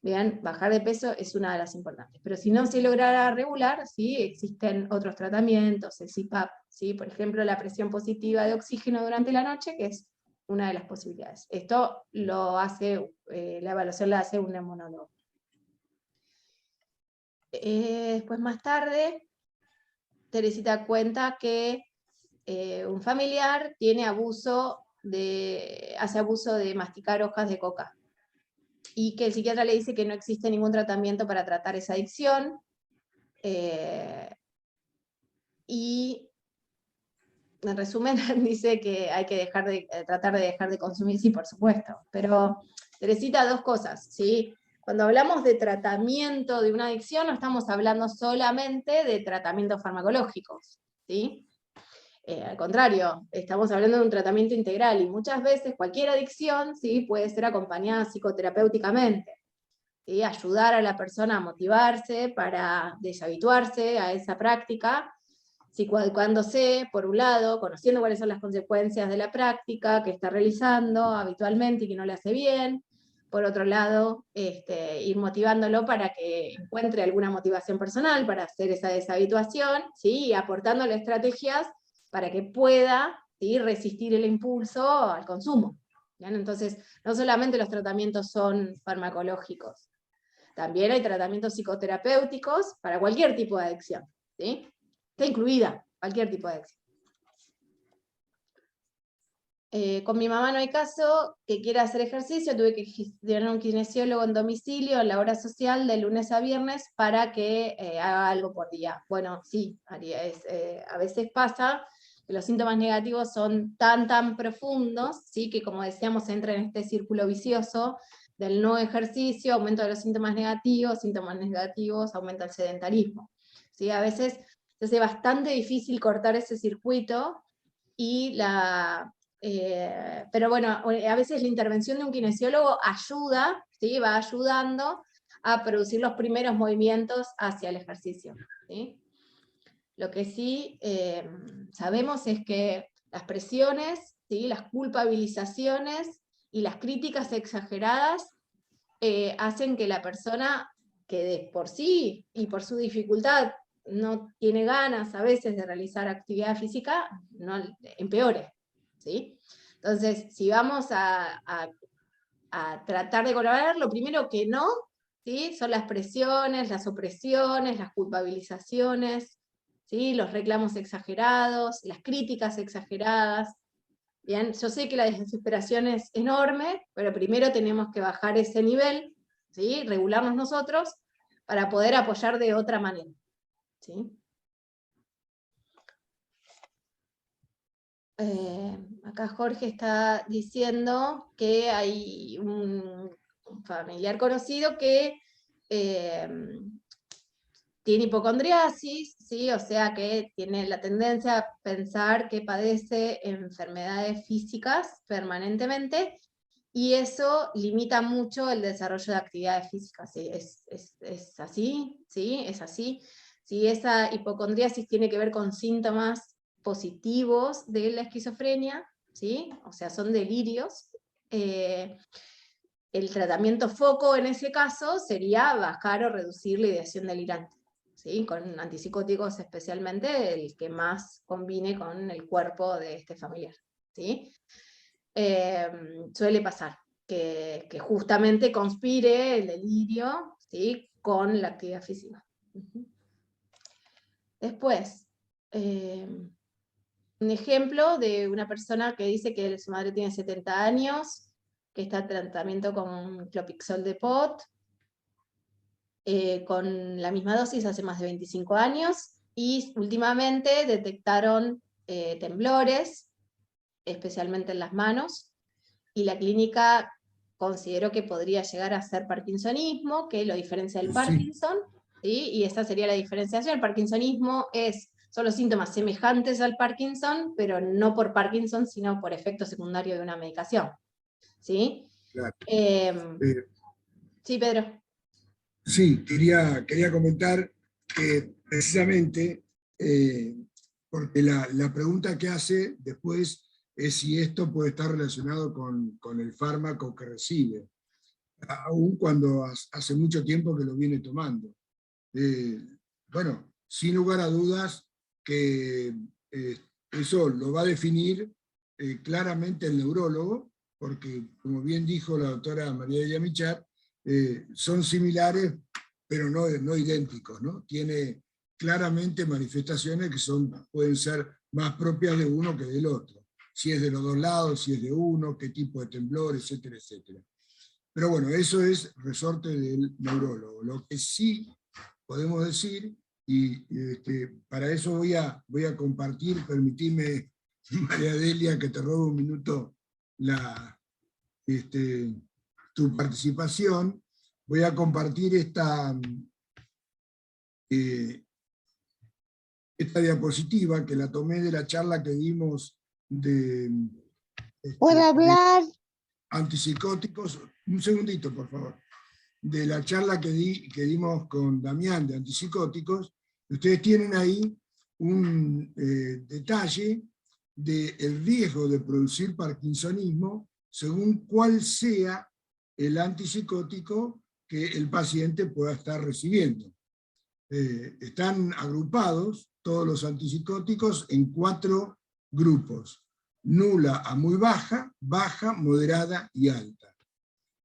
S2: Bien, bajar de peso es una de las importantes. Pero si no se lograra regular, ¿sí? Existen otros tratamientos, el CPAP, ¿sí? Por ejemplo, la presión positiva de oxígeno durante la noche, que es una de las posibilidades. Esto lo hace, la evaluación la hace un neumonólogo. Después más tarde, Teresita cuenta que un familiar hace abuso de masticar hojas de coca, y que el psiquiatra le dice que no existe ningún tratamiento para tratar esa adicción, y en resumen dice que hay que tratar de dejar de consumir, sí, por supuesto, pero Teresita, 2 cosas, ¿sí? Cuando hablamos de tratamiento de una adicción, no estamos hablando solamente de tratamientos farmacológicos, ¿sí? Al contrario, estamos hablando de un tratamiento integral, y muchas veces cualquier adicción, ¿sí? Puede ser acompañada psicoterapéuticamente, ¿sí? Ayudar a la persona a motivarse para deshabituarse a esa práctica, psicoadecuándose, por un lado, conociendo cuáles son las consecuencias de la práctica que está realizando habitualmente y que no le hace bien. Por otro lado, ir motivándolo para que encuentre alguna motivación personal para hacer esa deshabituación, ¿sí? Y aportándole estrategias para que pueda, ¿sí?, resistir el impulso al consumo. ¿Bien? Entonces, no solamente los tratamientos son farmacológicos, también hay tratamientos psicoterapéuticos para cualquier tipo de adicción, ¿sí? Está incluida cualquier tipo de adicción. Con mi mamá no hay caso que quiera hacer ejercicio, tuve que gestionar un kinesiólogo en domicilio en la hora social de lunes a viernes para que haga algo por día. Bueno, sí, María, a veces pasa que los síntomas negativos son tan profundos, ¿sí?, que como decíamos entra en este círculo vicioso del no ejercicio, aumento de los síntomas negativos, aumenta el sedentarismo. ¿Sí? A veces se hace bastante difícil cortar ese circuito, pero bueno, a veces la intervención de un kinesiólogo ayuda, ¿sí?, va ayudando a producir los primeros movimientos hacia el ejercicio, ¿sí? Lo que sí sabemos es que las presiones, ¿sí?, las culpabilizaciones y las críticas exageradas hacen que la persona, que de por sí y por su dificultad no tiene ganas a veces de realizar actividad física, no, empeore, ¿sí? Entonces, si vamos a tratar de colaborar, lo primero que no, ¿sí?, son las presiones, las opresiones, las culpabilizaciones, ¿sí?, los reclamos exagerados, las críticas exageradas. Bien, yo sé que la desesperación es enorme, pero primero tenemos que bajar ese nivel, ¿sí?, regularnos nosotros, para poder apoyar de otra manera, ¿sí? Acá Jorge está diciendo que hay un familiar conocido que tiene hipocondriasis, ¿sí?, o sea que tiene la tendencia a pensar que padece enfermedades físicas permanentemente, y eso limita mucho el desarrollo de actividades físicas. ¿Sí? ¿Es así? ¿Sí? ¿Es así? Si esa hipocondriasis tiene que ver con síntomas positivos de la esquizofrenia, ¿sí?, o sea, son delirios, el tratamiento foco en ese caso sería bajar o reducir la ideación delirante, ¿sí?, con antipsicóticos especialmente, el que más combine con el cuerpo de este familiar, ¿sí? Suele pasar que justamente conspire el delirio, ¿sí?, con la actividad física. Después, un ejemplo de una persona que dice que su madre tiene 70 años, que está en tratamiento con clopixol de pot, con la misma dosis hace más de 25 años, y últimamente detectaron temblores, especialmente en las manos, y la clínica consideró que podría llegar a ser parkinsonismo, que lo diferencia del Parkinson, ¿sí? Y esa sería la diferenciación. El parkinsonismo son los síntomas semejantes al Parkinson, pero no por Parkinson, sino por efecto secundario de una medicación, ¿sí?
S1: Claro.
S2: Sí, Pedro.
S1: Sí, quería comentar que precisamente, porque la pregunta que hace después es si esto puede estar relacionado con el fármaco que recibe, aun cuando hace mucho tiempo que lo viene tomando. Bueno, sin lugar a dudas que eso lo va a definir claramente el neurólogo, porque como bien dijo la doctora María de Yamichat, son similares, pero no idénticos, ¿no? Tiene claramente manifestaciones que pueden ser más propias de uno que del otro. Si es de los dos lados, si es de uno, qué tipo de temblor, etcétera, etcétera. Pero bueno, eso es resorte del neurólogo. Lo que sí podemos decir, y para eso voy a compartir, permitime, María Delia, que te robo un minuto tu participación. Voy a compartir esta diapositiva que la tomé de la charla que dimos de
S3: ¿Puedo hablar?
S1: antipsicóticos. Un segundito, por favor. De la charla que dimos con Damián de antipsicóticos. Ustedes tienen ahí un detalle del riesgo de producir parkinsonismo según cuál sea el antipsicótico que el paciente pueda estar recibiendo. Están agrupados todos los antipsicóticos en 4 grupos: nula a muy baja, baja, moderada y alta.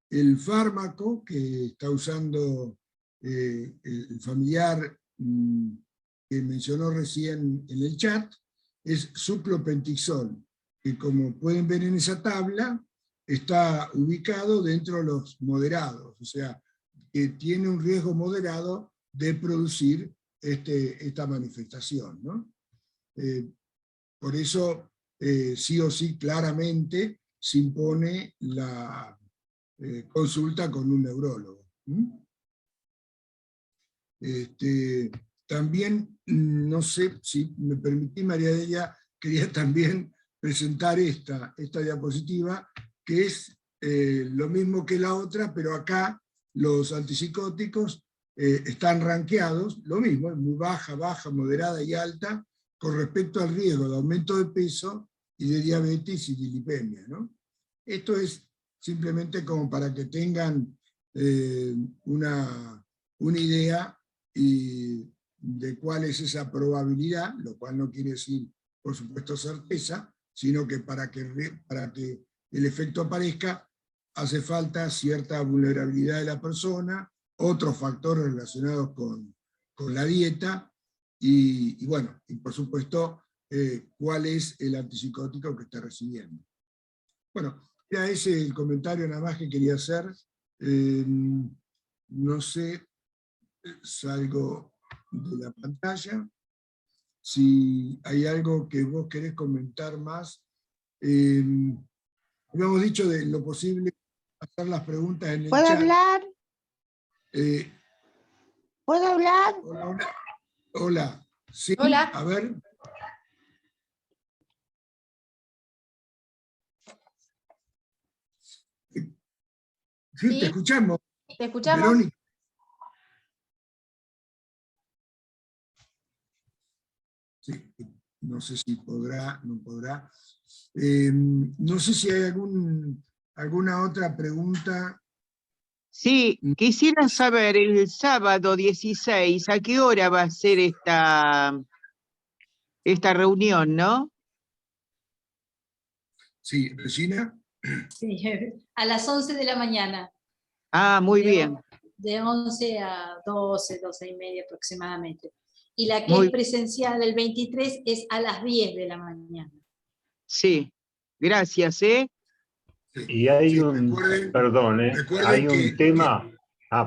S1: El fármaco que está usando el familiar que mencionó recién en el chat es suclopentixol, que como pueden ver en esa tabla, está ubicado dentro de los moderados, o sea, que tiene un riesgo moderado de producir esta manifestación, ¿no? Por eso, sí o sí, claramente se impone la consulta con un neurólogo. También, no sé si me permití, María Delia, quería también presentar esta diapositiva, que es lo mismo que la otra, pero acá los antipsicóticos están rankeados, lo mismo, muy baja, baja, moderada y alta, con respecto al riesgo de aumento de peso y de diabetes y dislipemia, ¿no? Esto es simplemente como para que tengan una idea de cuál es esa probabilidad, lo cual no quiere decir, por supuesto, certeza, sino que para que el efecto aparezca, hace falta cierta vulnerabilidad de la persona, otros factores relacionados con la dieta, y bueno, y por supuesto, cuál es el antipsicótico que está recibiendo. Bueno, era ese el comentario nada más que quería hacer. No sé, salgo de la pantalla. Si hay algo que vos querés comentar más. Habíamos dicho de lo posible hacer las preguntas en el
S3: ¿Puedo
S1: chat.
S3: hablar? ¿Puedo hablar?
S1: Hola, hola. Hola. Sí,
S2: Hola.
S1: a ver. Sí, te escuchamos.
S2: ¿Te escuchamos?
S1: Verónica. Sí, no sé si podrá, no podrá. No sé si hay alguna otra pregunta.
S5: Sí, quisiera saber el sábado 16, ¿a qué hora va a ser esta reunión, no?
S1: Sí, Regina.
S4: Sí, a las 11 de la mañana.
S5: Ah, muy bien.
S4: De 11 a 12, 12:30 aproximadamente. Y la que
S5: Muy-
S4: es presencial el 23 es a las 10 de la mañana.
S5: Sí, gracias, ¿eh?
S1: Sí,
S6: Y hay
S1: sí,
S6: un,
S1: recuerden
S6: hay un
S1: que
S6: tema.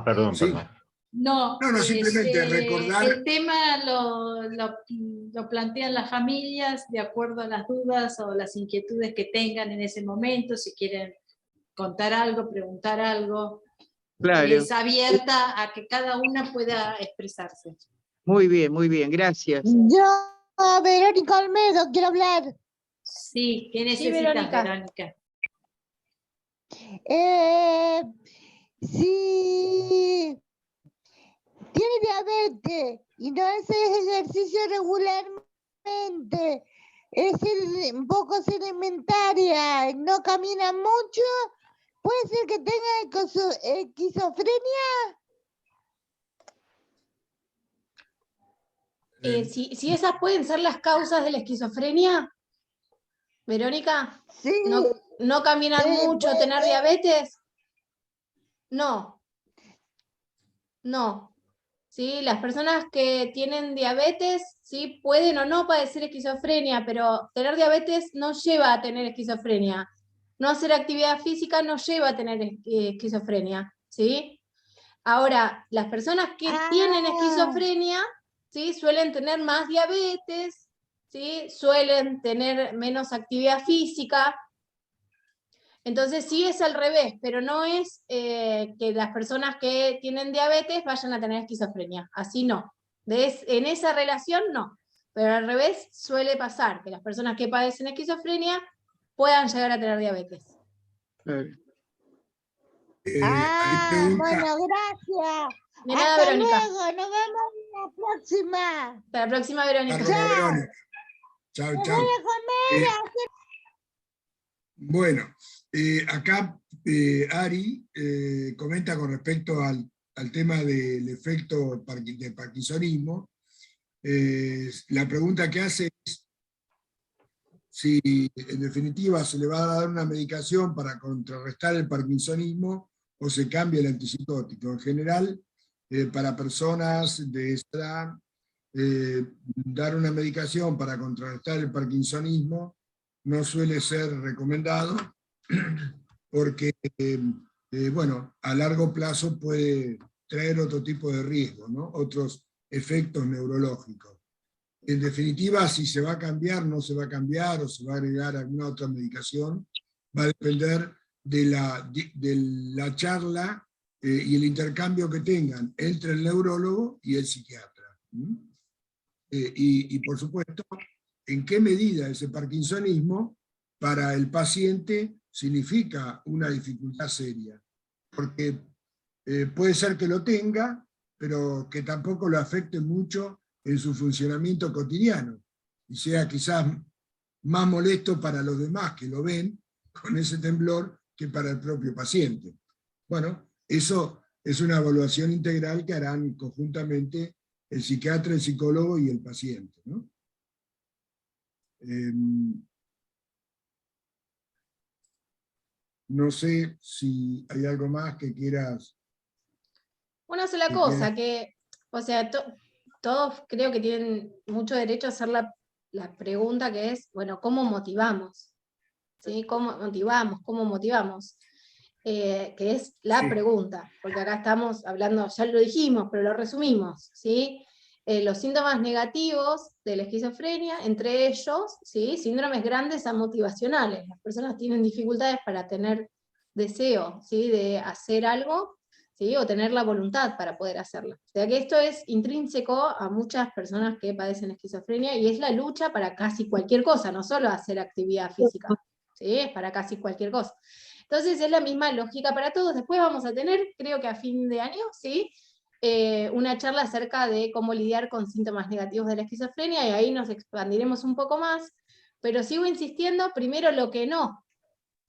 S6: Perdón,
S1: sí.
S6: perdón.
S4: No,
S1: No, simplemente recordar.
S4: el tema lo plantean las familias de acuerdo a las dudas o las inquietudes que tengan en ese momento, si quieren contar algo, preguntar algo.
S5: Claro.
S4: Es abierta a que cada una pueda expresarse.
S5: Muy bien, gracias.
S3: Yo, Verónica Olmedo, quiero hablar.
S4: Sí, ¿qué necesitas, Verónica?
S3: Si tiene diabetes y no hace ejercicio regularmente, es un poco sedentaria, no camina mucho, ¿puede ser que tenga esquizofrenia?
S2: Si esas pueden ser las causas de la esquizofrenia, Verónica,
S3: Sí.
S2: no caminar mucho,
S3: puede
S2: tener
S3: ser.
S2: diabetes, no. ¿Sí? Las personas que tienen diabetes, ¿sí? Pueden o no padecer esquizofrenia, pero tener diabetes no lleva a tener esquizofrenia. No hacer actividad física no lleva a tener esquizofrenia, ¿sí? Ahora, las personas que tienen esquizofrenia, ¿sí? Suelen tener más diabetes, ¿sí? Suelen tener menos actividad física. Entonces sí es al revés, pero no es que las personas que tienen diabetes vayan a tener esquizofrenia, así no. En esa relación no, pero al revés suele pasar, que las personas que padecen esquizofrenia puedan llegar a tener diabetes.
S3: Bueno, gracias.
S2: De nada,
S3: Hasta
S2: Verónica.
S3: luego, nos vemos la próxima.
S2: Hasta la próxima, Verónica.
S1: Hasta luego, Verónica. Chao,
S3: Me
S1: chao.
S3: voy a comer.
S1: Bueno, acá Ari comenta con respecto al tema del efecto de parkinsonismo. La pregunta que hace es si en definitiva se le va a dar una medicación para contrarrestar el parkinsonismo o se cambia el antipsicótico. En general, para personas de esta edad, dar una medicación para contrarrestar el parkinsonismo no suele ser recomendado porque, bueno, a largo plazo puede traer otro tipo de riesgo, ¿no? Otros efectos neurológicos. En definitiva, si se va a cambiar, no se va a cambiar, o se va a agregar alguna otra medicación, va a depender de la charla y el intercambio que tengan entre el neurólogo y el psiquiatra. Y por supuesto, en qué medida ese parkinsonismo para el paciente significa una dificultad seria. Porque puede ser que lo tenga, pero que tampoco lo afecte mucho en su funcionamiento cotidiano, y sea quizás más molesto para los demás que lo ven con ese temblor que para el propio paciente. Bueno, eso es una evaluación integral que harán conjuntamente el psiquiatra, el psicólogo y el paciente, ¿no? No sé si hay algo más que quieras.
S2: Una sola cosa, que, o sea, todos creo que tienen mucho derecho a hacer la pregunta que es, bueno, ¿cómo motivamos? ¿Sí? ¿Cómo motivamos? ¿Cómo motivamos? Que es la pregunta, porque acá estamos hablando, ya lo dijimos, pero lo resumimos, ¿sí? Los síntomas negativos de la esquizofrenia, entre ellos, ¿sí? Síndromes grandes amotivacionales. Las personas tienen dificultades para tener deseo, ¿sí? De hacer algo, ¿sí? O tener la voluntad para poder hacerlo. O sea que esto es intrínseco a muchas personas que padecen esquizofrenia, y es la lucha para casi cualquier cosa, no solo hacer actividad física, ¿sí? Es para casi cualquier cosa. Entonces es la misma lógica para todos. Después vamos a tener, creo que a fin de año, ¿sí? Una charla acerca de cómo lidiar con síntomas negativos de la esquizofrenia, y ahí nos expandiremos un poco más, pero sigo insistiendo, primero lo que no.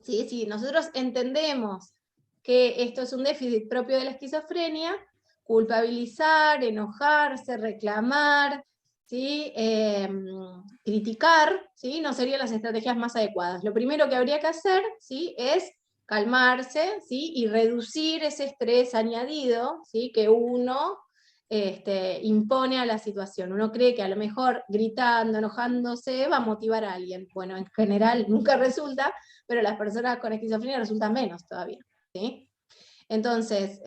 S2: ¿Sí? Si nosotros entendemos que esto es un déficit propio de la esquizofrenia, culpabilizar, enojarse, reclamar, ¿sí? Criticar, ¿sí? No serían las estrategias más adecuadas. Lo primero que habría que hacer, ¿sí? Es calmarse, ¿sí? Y reducir ese estrés añadido, ¿sí? Que uno impone a la situación. Uno cree que a lo mejor gritando, enojándose, va a motivar a alguien. Bueno, en general nunca resulta, pero las personas con esquizofrenia resultan menos todavía, ¿sí? Entonces,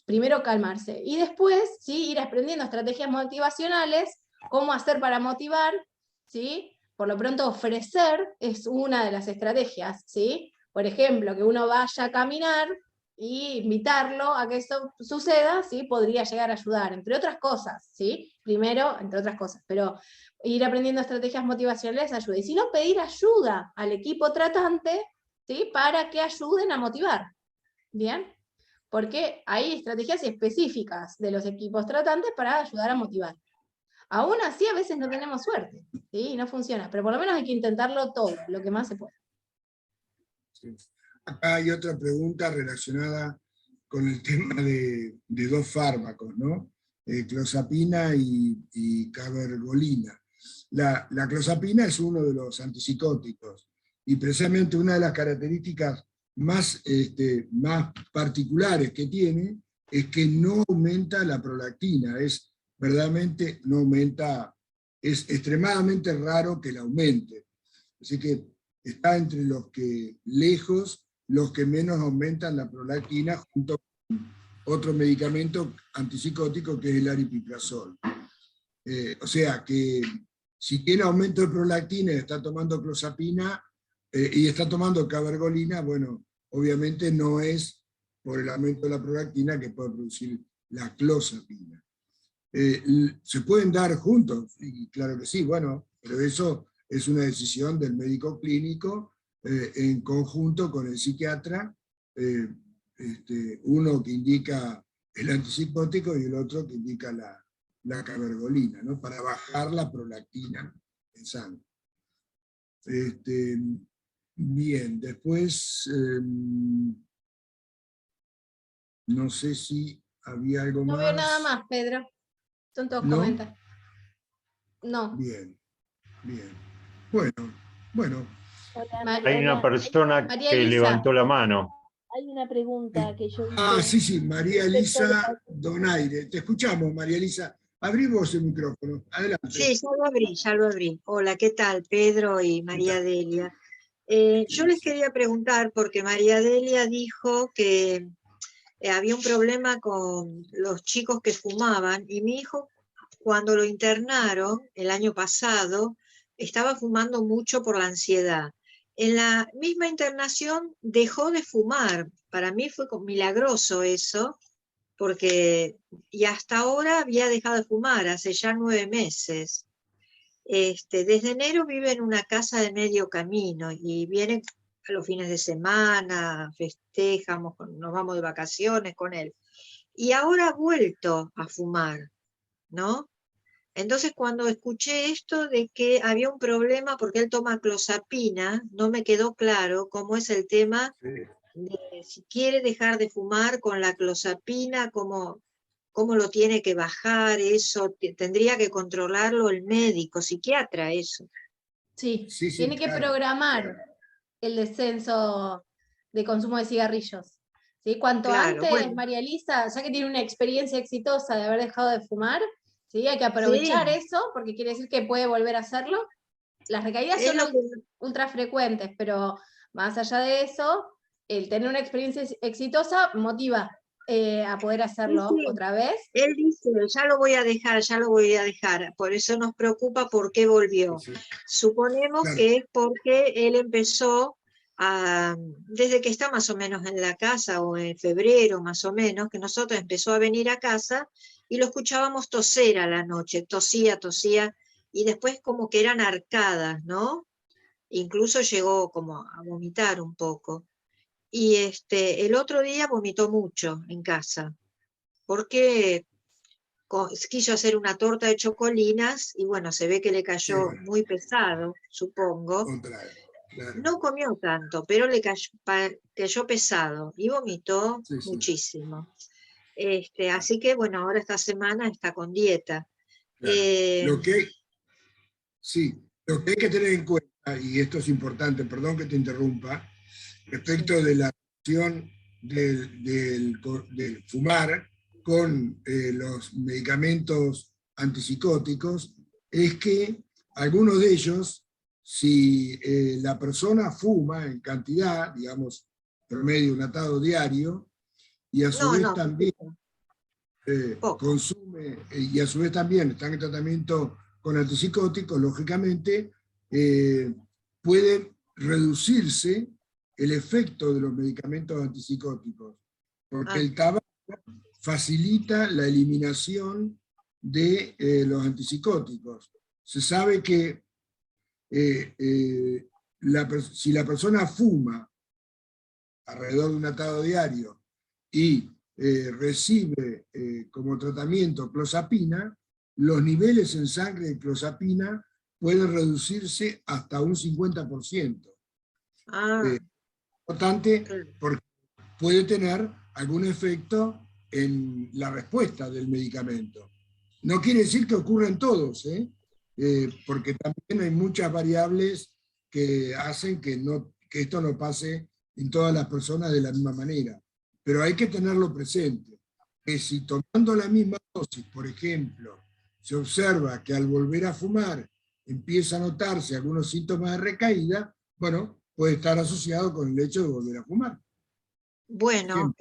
S2: primero calmarse, y después, ¿sí? Ir aprendiendo estrategias motivacionales, cómo hacer para motivar, ¿sí? Por lo pronto ofrecer es una de las estrategias, ¿sí? Por ejemplo, que uno vaya a caminar y invitarlo a que eso suceda, ¿sí? Podría llegar a ayudar, entre otras cosas, ¿sí? Primero, entre otras cosas, pero ir aprendiendo estrategias motivacionales ayuda. Y si no, pedir ayuda al equipo tratante, ¿sí? Para que ayuden a motivar, ¿bien? Porque hay estrategias específicas de los equipos tratantes para ayudar a motivar. Aún así, a veces no tenemos suerte, ¿sí? Y no funciona, pero por lo menos hay que intentarlo todo, lo que más se pueda.
S1: Sí. Acá hay otra pregunta relacionada con el tema de dos fármacos, ¿no? Clozapina y cabergolina. La clozapina es uno de los antipsicóticos, y precisamente una de las características más particulares que tiene es que no aumenta la prolactina, verdaderamente no aumenta, es extremadamente raro que la aumente. Así que está entre los que menos aumentan la prolactina, junto con otro medicamento antipsicótico que es el aripiprazol. O sea que si tiene aumento de prolactina y está tomando clozapina y está tomando cabergolina, bueno, obviamente no es por el aumento de la prolactina que puede producir la clozapina. ¿Se pueden dar juntos? Y claro que sí, bueno, pero eso es una decisión del médico clínico en conjunto con el psiquiatra, uno que indica el antipsicótico y el otro que indica la cabergolina, ¿no? Para bajar la prolactina en sangre. Bien, después, no sé si había algo
S2: No
S1: más.
S2: veo nada más, Pedro. Son todos
S1: ¿No?
S2: comentarios. No.
S1: Bien, bien. Bueno,
S7: Hola,
S6: Hay una
S7: hola.
S6: persona
S2: María
S6: que
S2: Elisa.
S6: levantó la mano.
S7: Hay una pregunta que yo
S1: sí, María
S7: respecto de
S1: Elisa Donaire. Te escuchamos, María Elisa. Abrí vos el micrófono. Adelante.
S8: Sí, ya lo abrí, ya lo abrí. Hola, ¿qué tal, Pedro y María Delia? Yo les quería preguntar, porque María Delia dijo que había un problema con los chicos que fumaban, y mi hijo, cuando lo internaron el año pasado, estaba fumando mucho por la ansiedad. En la misma internación dejó de fumar. Para mí fue milagroso eso, porque y hasta ahora había dejado de fumar, hace ya 9 meses. Desde enero vive en una casa de medio camino y viene a los fines de semana, festejamos, nos vamos de vacaciones con él. Y ahora ha vuelto a fumar, ¿no? Entonces, cuando escuché esto de que había un problema porque él toma clozapina, no me quedó claro cómo es el tema de si quiere dejar de fumar con la clozapina, cómo lo tiene que bajar, eso tendría que controlarlo el médico, psiquiatra, eso.
S2: Sí,
S1: Sí,
S2: tiene que
S1: claro,
S2: programar
S1: claro.
S2: el descenso de consumo de cigarrillos. ¿Sí? Cuanto
S8: Claro,
S2: antes,
S8: bueno.
S2: María Elisa, ya que tiene una experiencia exitosa de haber dejado de fumar, ¿sí? Hay que aprovechar
S8: Sí,
S2: eso, porque quiere decir que puede volver a hacerlo. Las recaídas
S8: es
S2: son
S8: lo que...
S2: ultra frecuentes, pero más allá de eso, el tener una experiencia exitosa motiva a poder hacerlo
S8: Sí,
S2: otra vez.
S8: él dice, ya lo voy a dejar, por eso nos preocupa por qué volvió.
S1: Sí,
S8: Suponemos
S1: claro.
S8: que es porque él empezó desde que está más o menos en la casa, o en febrero más o menos, que nosotros empezó a venir a casa y lo escuchábamos toser a la noche, tosía, y después como que eran arcadas, ¿no? Incluso llegó como a vomitar un poco. Y el otro día vomitó mucho en casa, porque quiso hacer una torta de chocolinas y bueno, se ve que le cayó
S1: Bueno,
S8: muy pesado, supongo.
S1: contrario, claro.
S8: No comió tanto, pero le cayó pesado y vomitó
S1: Sí.
S8: muchísimo. Así que bueno, ahora esta semana está con dieta.
S1: Claro. Lo que hay que tener en cuenta, y esto es importante, perdón que te interrumpa, respecto de la acción del fumar con los medicamentos antipsicóticos, es que algunos de ellos, si la persona fuma en cantidad, digamos, promedio un atado diario, y a su vez también consume, y a su vez también están en tratamiento con antipsicóticos, lógicamente, puede reducirse el efecto de los medicamentos antipsicóticos, porque el tabaco facilita la eliminación de los antipsicóticos. Se sabe que si la persona fuma alrededor de un atado diario y recibe como tratamiento clozapina, los niveles en sangre de clozapina pueden reducirse hasta un 50%. Importante porque puede tener algún efecto en la respuesta del medicamento. No quiere decir que ocurran todos, porque también hay muchas variables que hacen que esto no pase en todas las personas de la misma manera. Pero hay que tenerlo presente, que si tomando la misma dosis, por ejemplo, se observa que al volver a fumar empieza a notarse algunos síntomas de recaída, bueno, puede estar asociado con el hecho de volver a fumar.
S8: Bueno,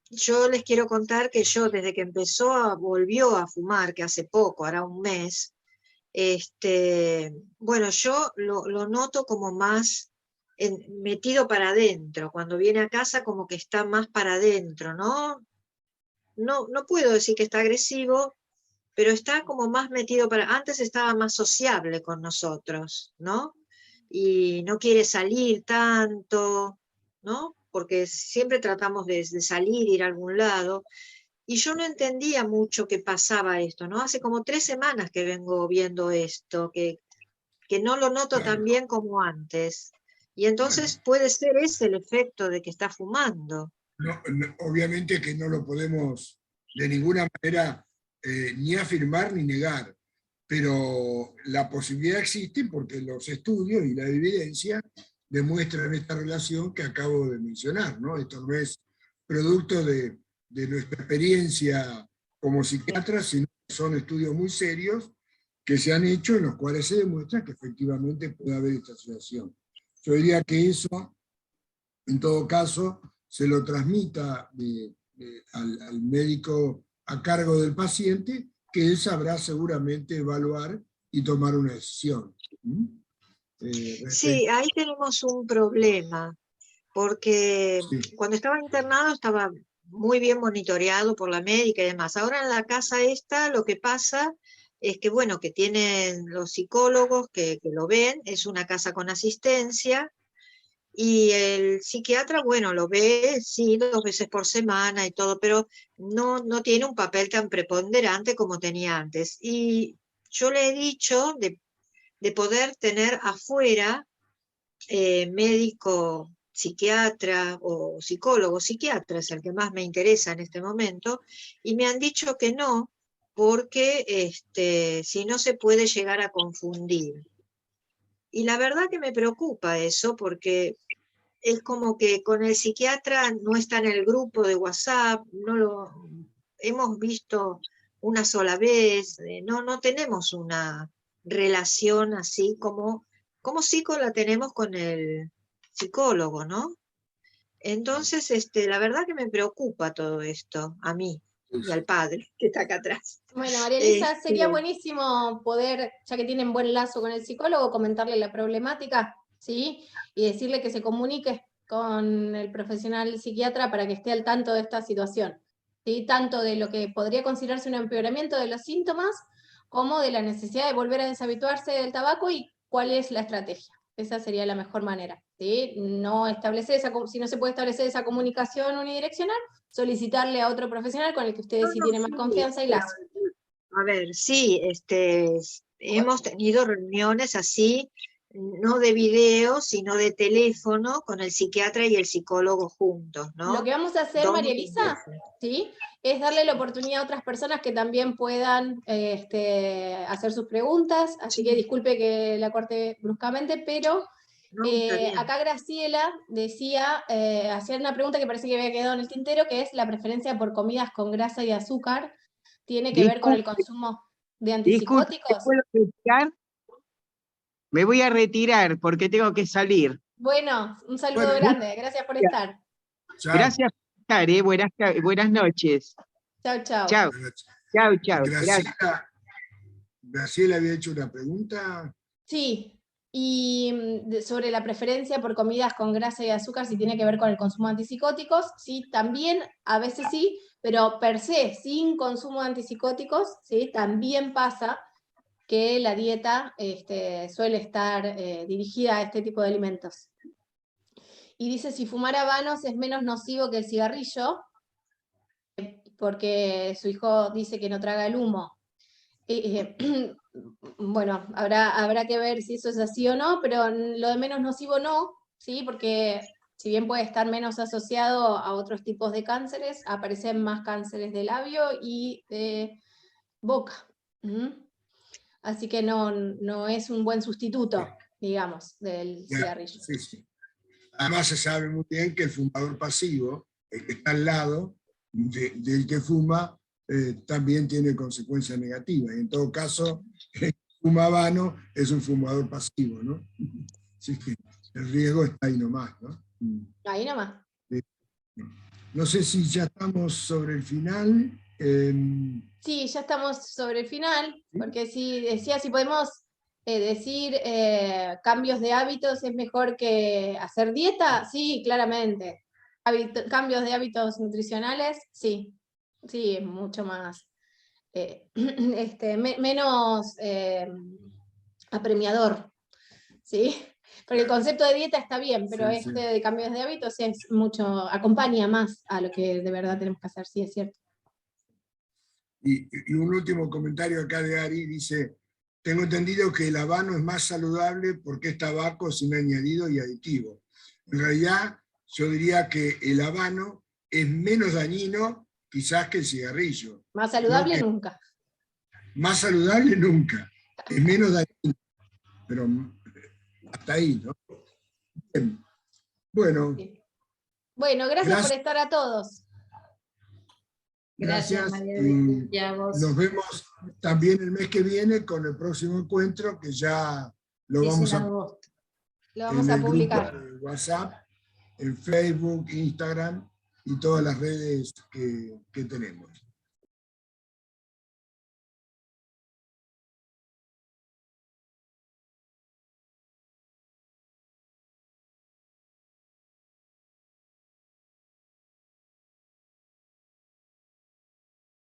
S8: yo les quiero contar que yo desde que volvió a fumar, que hace poco, hará un mes, bueno, yo lo noto como más metido para adentro. Cuando viene a casa como que está más para adentro, ¿no? No puedo decir que está agresivo, pero está como más metido antes estaba más sociable con nosotros, ¿no? Y no quiere salir tanto, ¿no? Porque siempre tratamos de salir, ir a algún lado, y yo no entendía mucho que pasaba esto, ¿no? Hace como 3 semanas que vengo viendo esto, que no lo noto tan bien como antes. Y entonces puede ser ese el efecto de que está fumando.
S1: Obviamente que no lo podemos de ninguna manera ni afirmar ni negar, pero la posibilidad existe porque los estudios y la evidencia demuestran esta relación que acabo de mencionar, ¿no? Esto no es producto de nuestra experiencia como psiquiatras, sino que son estudios muy serios que se han hecho en los cuales se demuestra que efectivamente puede haber esta asociación. Yo diría que eso, en todo caso, se lo transmita al médico a cargo del paciente, que él sabrá seguramente evaluar y tomar una decisión.
S8: Sí, ahí tenemos un problema, porque
S1: Sí.
S8: cuando estaba internado estaba muy bien monitoreado por la médica y demás. Ahora en la casa esta lo que pasa es que, bueno, que tienen los psicólogos que lo ven, es una casa con asistencia, y el psiquiatra, bueno, lo ve, sí, 2 veces por semana y todo, pero no tiene un papel tan preponderante como tenía antes. Y yo le he dicho de poder tener afuera médico, psiquiatra o psicólogo. Psiquiatra es el que más me interesa en este momento, y me han dicho que no, porque si no se puede llegar a confundir. Y la verdad que me preocupa eso, porque es como que con el psiquiatra no está en el grupo de WhatsApp, no lo hemos visto una sola vez, no tenemos una relación así como sí la tenemos con el psicólogo, ¿no? Entonces, la verdad que me preocupa todo esto, a mí y al padre que está acá atrás.
S2: Bueno, María Elisa, sería buenísimo poder, ya que tienen buen lazo con el psicólogo, comentarle la problemática, ¿sí? Y decirle que se comunique con el profesional psiquiatra para que esté al tanto de esta situación, ¿sí? Tanto de lo que podría considerarse un empeoramiento de los síntomas, como de la necesidad de volver a deshabituarse del tabaco y cuál es la estrategia. Esa sería la mejor manera, ¿sí? No establecer si no se puede establecer esa comunicación unidireccional, solicitarle a otro profesional con el que ustedes sí tienen más confianza y lazo.
S8: A ver, sí, hemos tenido reuniones así, no de video, sino de teléfono, con el psiquiatra y el psicólogo juntos, ¿no?
S2: Lo que vamos a hacer, María Elisa, ¿sí? Es darle la oportunidad a otras personas que también puedan hacer sus preguntas, así que disculpe que la corte bruscamente, pero acá Graciela decía, hacía una pregunta que parece que había quedado en el tintero, que es la preferencia por comidas con grasa y azúcar, ¿tiene que ver con el consumo de antipsicóticos?
S5: ¿puedo retirar? Me voy a retirar porque tengo que salir.
S2: Bueno, un saludo grande, gracias por estar.
S1: Chao.
S5: Gracias por estar, buenas noches.
S2: Chao, chao.
S5: Chao. Chao, chao.
S1: Graciela había hecho una pregunta.
S2: Sí, y sobre la preferencia por comidas con grasa y azúcar, si tiene que ver con el consumo de antipsicóticos, sí, también, a veces sí, pero per se, sin consumo de antipsicóticos, ¿sí? También pasa que la dieta suele estar dirigida a este tipo de alimentos. Y dice, si fumar habanos es menos nocivo que el cigarrillo, porque su hijo dice que no traga el humo. Bueno, habrá que ver si eso es así o no, pero lo de menos nocivo no, ¿sí? Porque si bien puede estar menos asociado a otros tipos de cánceres, aparecen más cánceres de labio y de boca. Así que no es un buen sustituto, digamos, del cigarrillo.
S1: Sí, sí. Además se sabe muy bien que el fumador pasivo, el que está al lado del que fuma, también tiene consecuencias negativas. Y en todo caso, el que fuma habano es un fumador pasivo, ¿no? Así que el riesgo está ahí nomás, ¿no?
S2: Ahí nomás.
S1: No sé si ya estamos sobre el final.
S2: Sí, ya estamos sobre el final, porque si decía, si podemos decir cambios de hábitos es mejor que hacer dieta, sí, claramente. Cambios de hábitos nutricionales, sí, sí, es mucho más, menos apremiador, ¿sí? Porque el concepto de dieta está bien, pero
S1: Sí, sí.
S2: de cambios de hábitos es mucho, acompaña más a lo que de verdad tenemos que hacer, sí, es cierto.
S1: Y un último comentario acá de Ari, dice, tengo entendido que el habano es más saludable porque es tabaco sin añadido y aditivo. En realidad, yo diría que el habano es menos dañino quizás que el cigarrillo.
S2: Más saludable
S1: No que-
S2: nunca.
S1: Más saludable nunca, es menos dañino, pero hasta ahí, ¿no? Bien. Bueno,
S2: Bueno, gracias
S1: Gracias.
S2: por estar a todos.
S4: Gracias,
S1: gracias.
S4: María
S1: y
S4: Delia, a vos.
S1: nos vemos también el mes que viene con el próximo encuentro, que ya lo
S4: Es
S1: vamos
S4: en
S1: a
S4: agosto.
S2: Lo vamos
S1: en
S2: a
S1: el grupo
S2: publicar.
S1: de WhatsApp, en Facebook, Instagram y todas las redes que tenemos.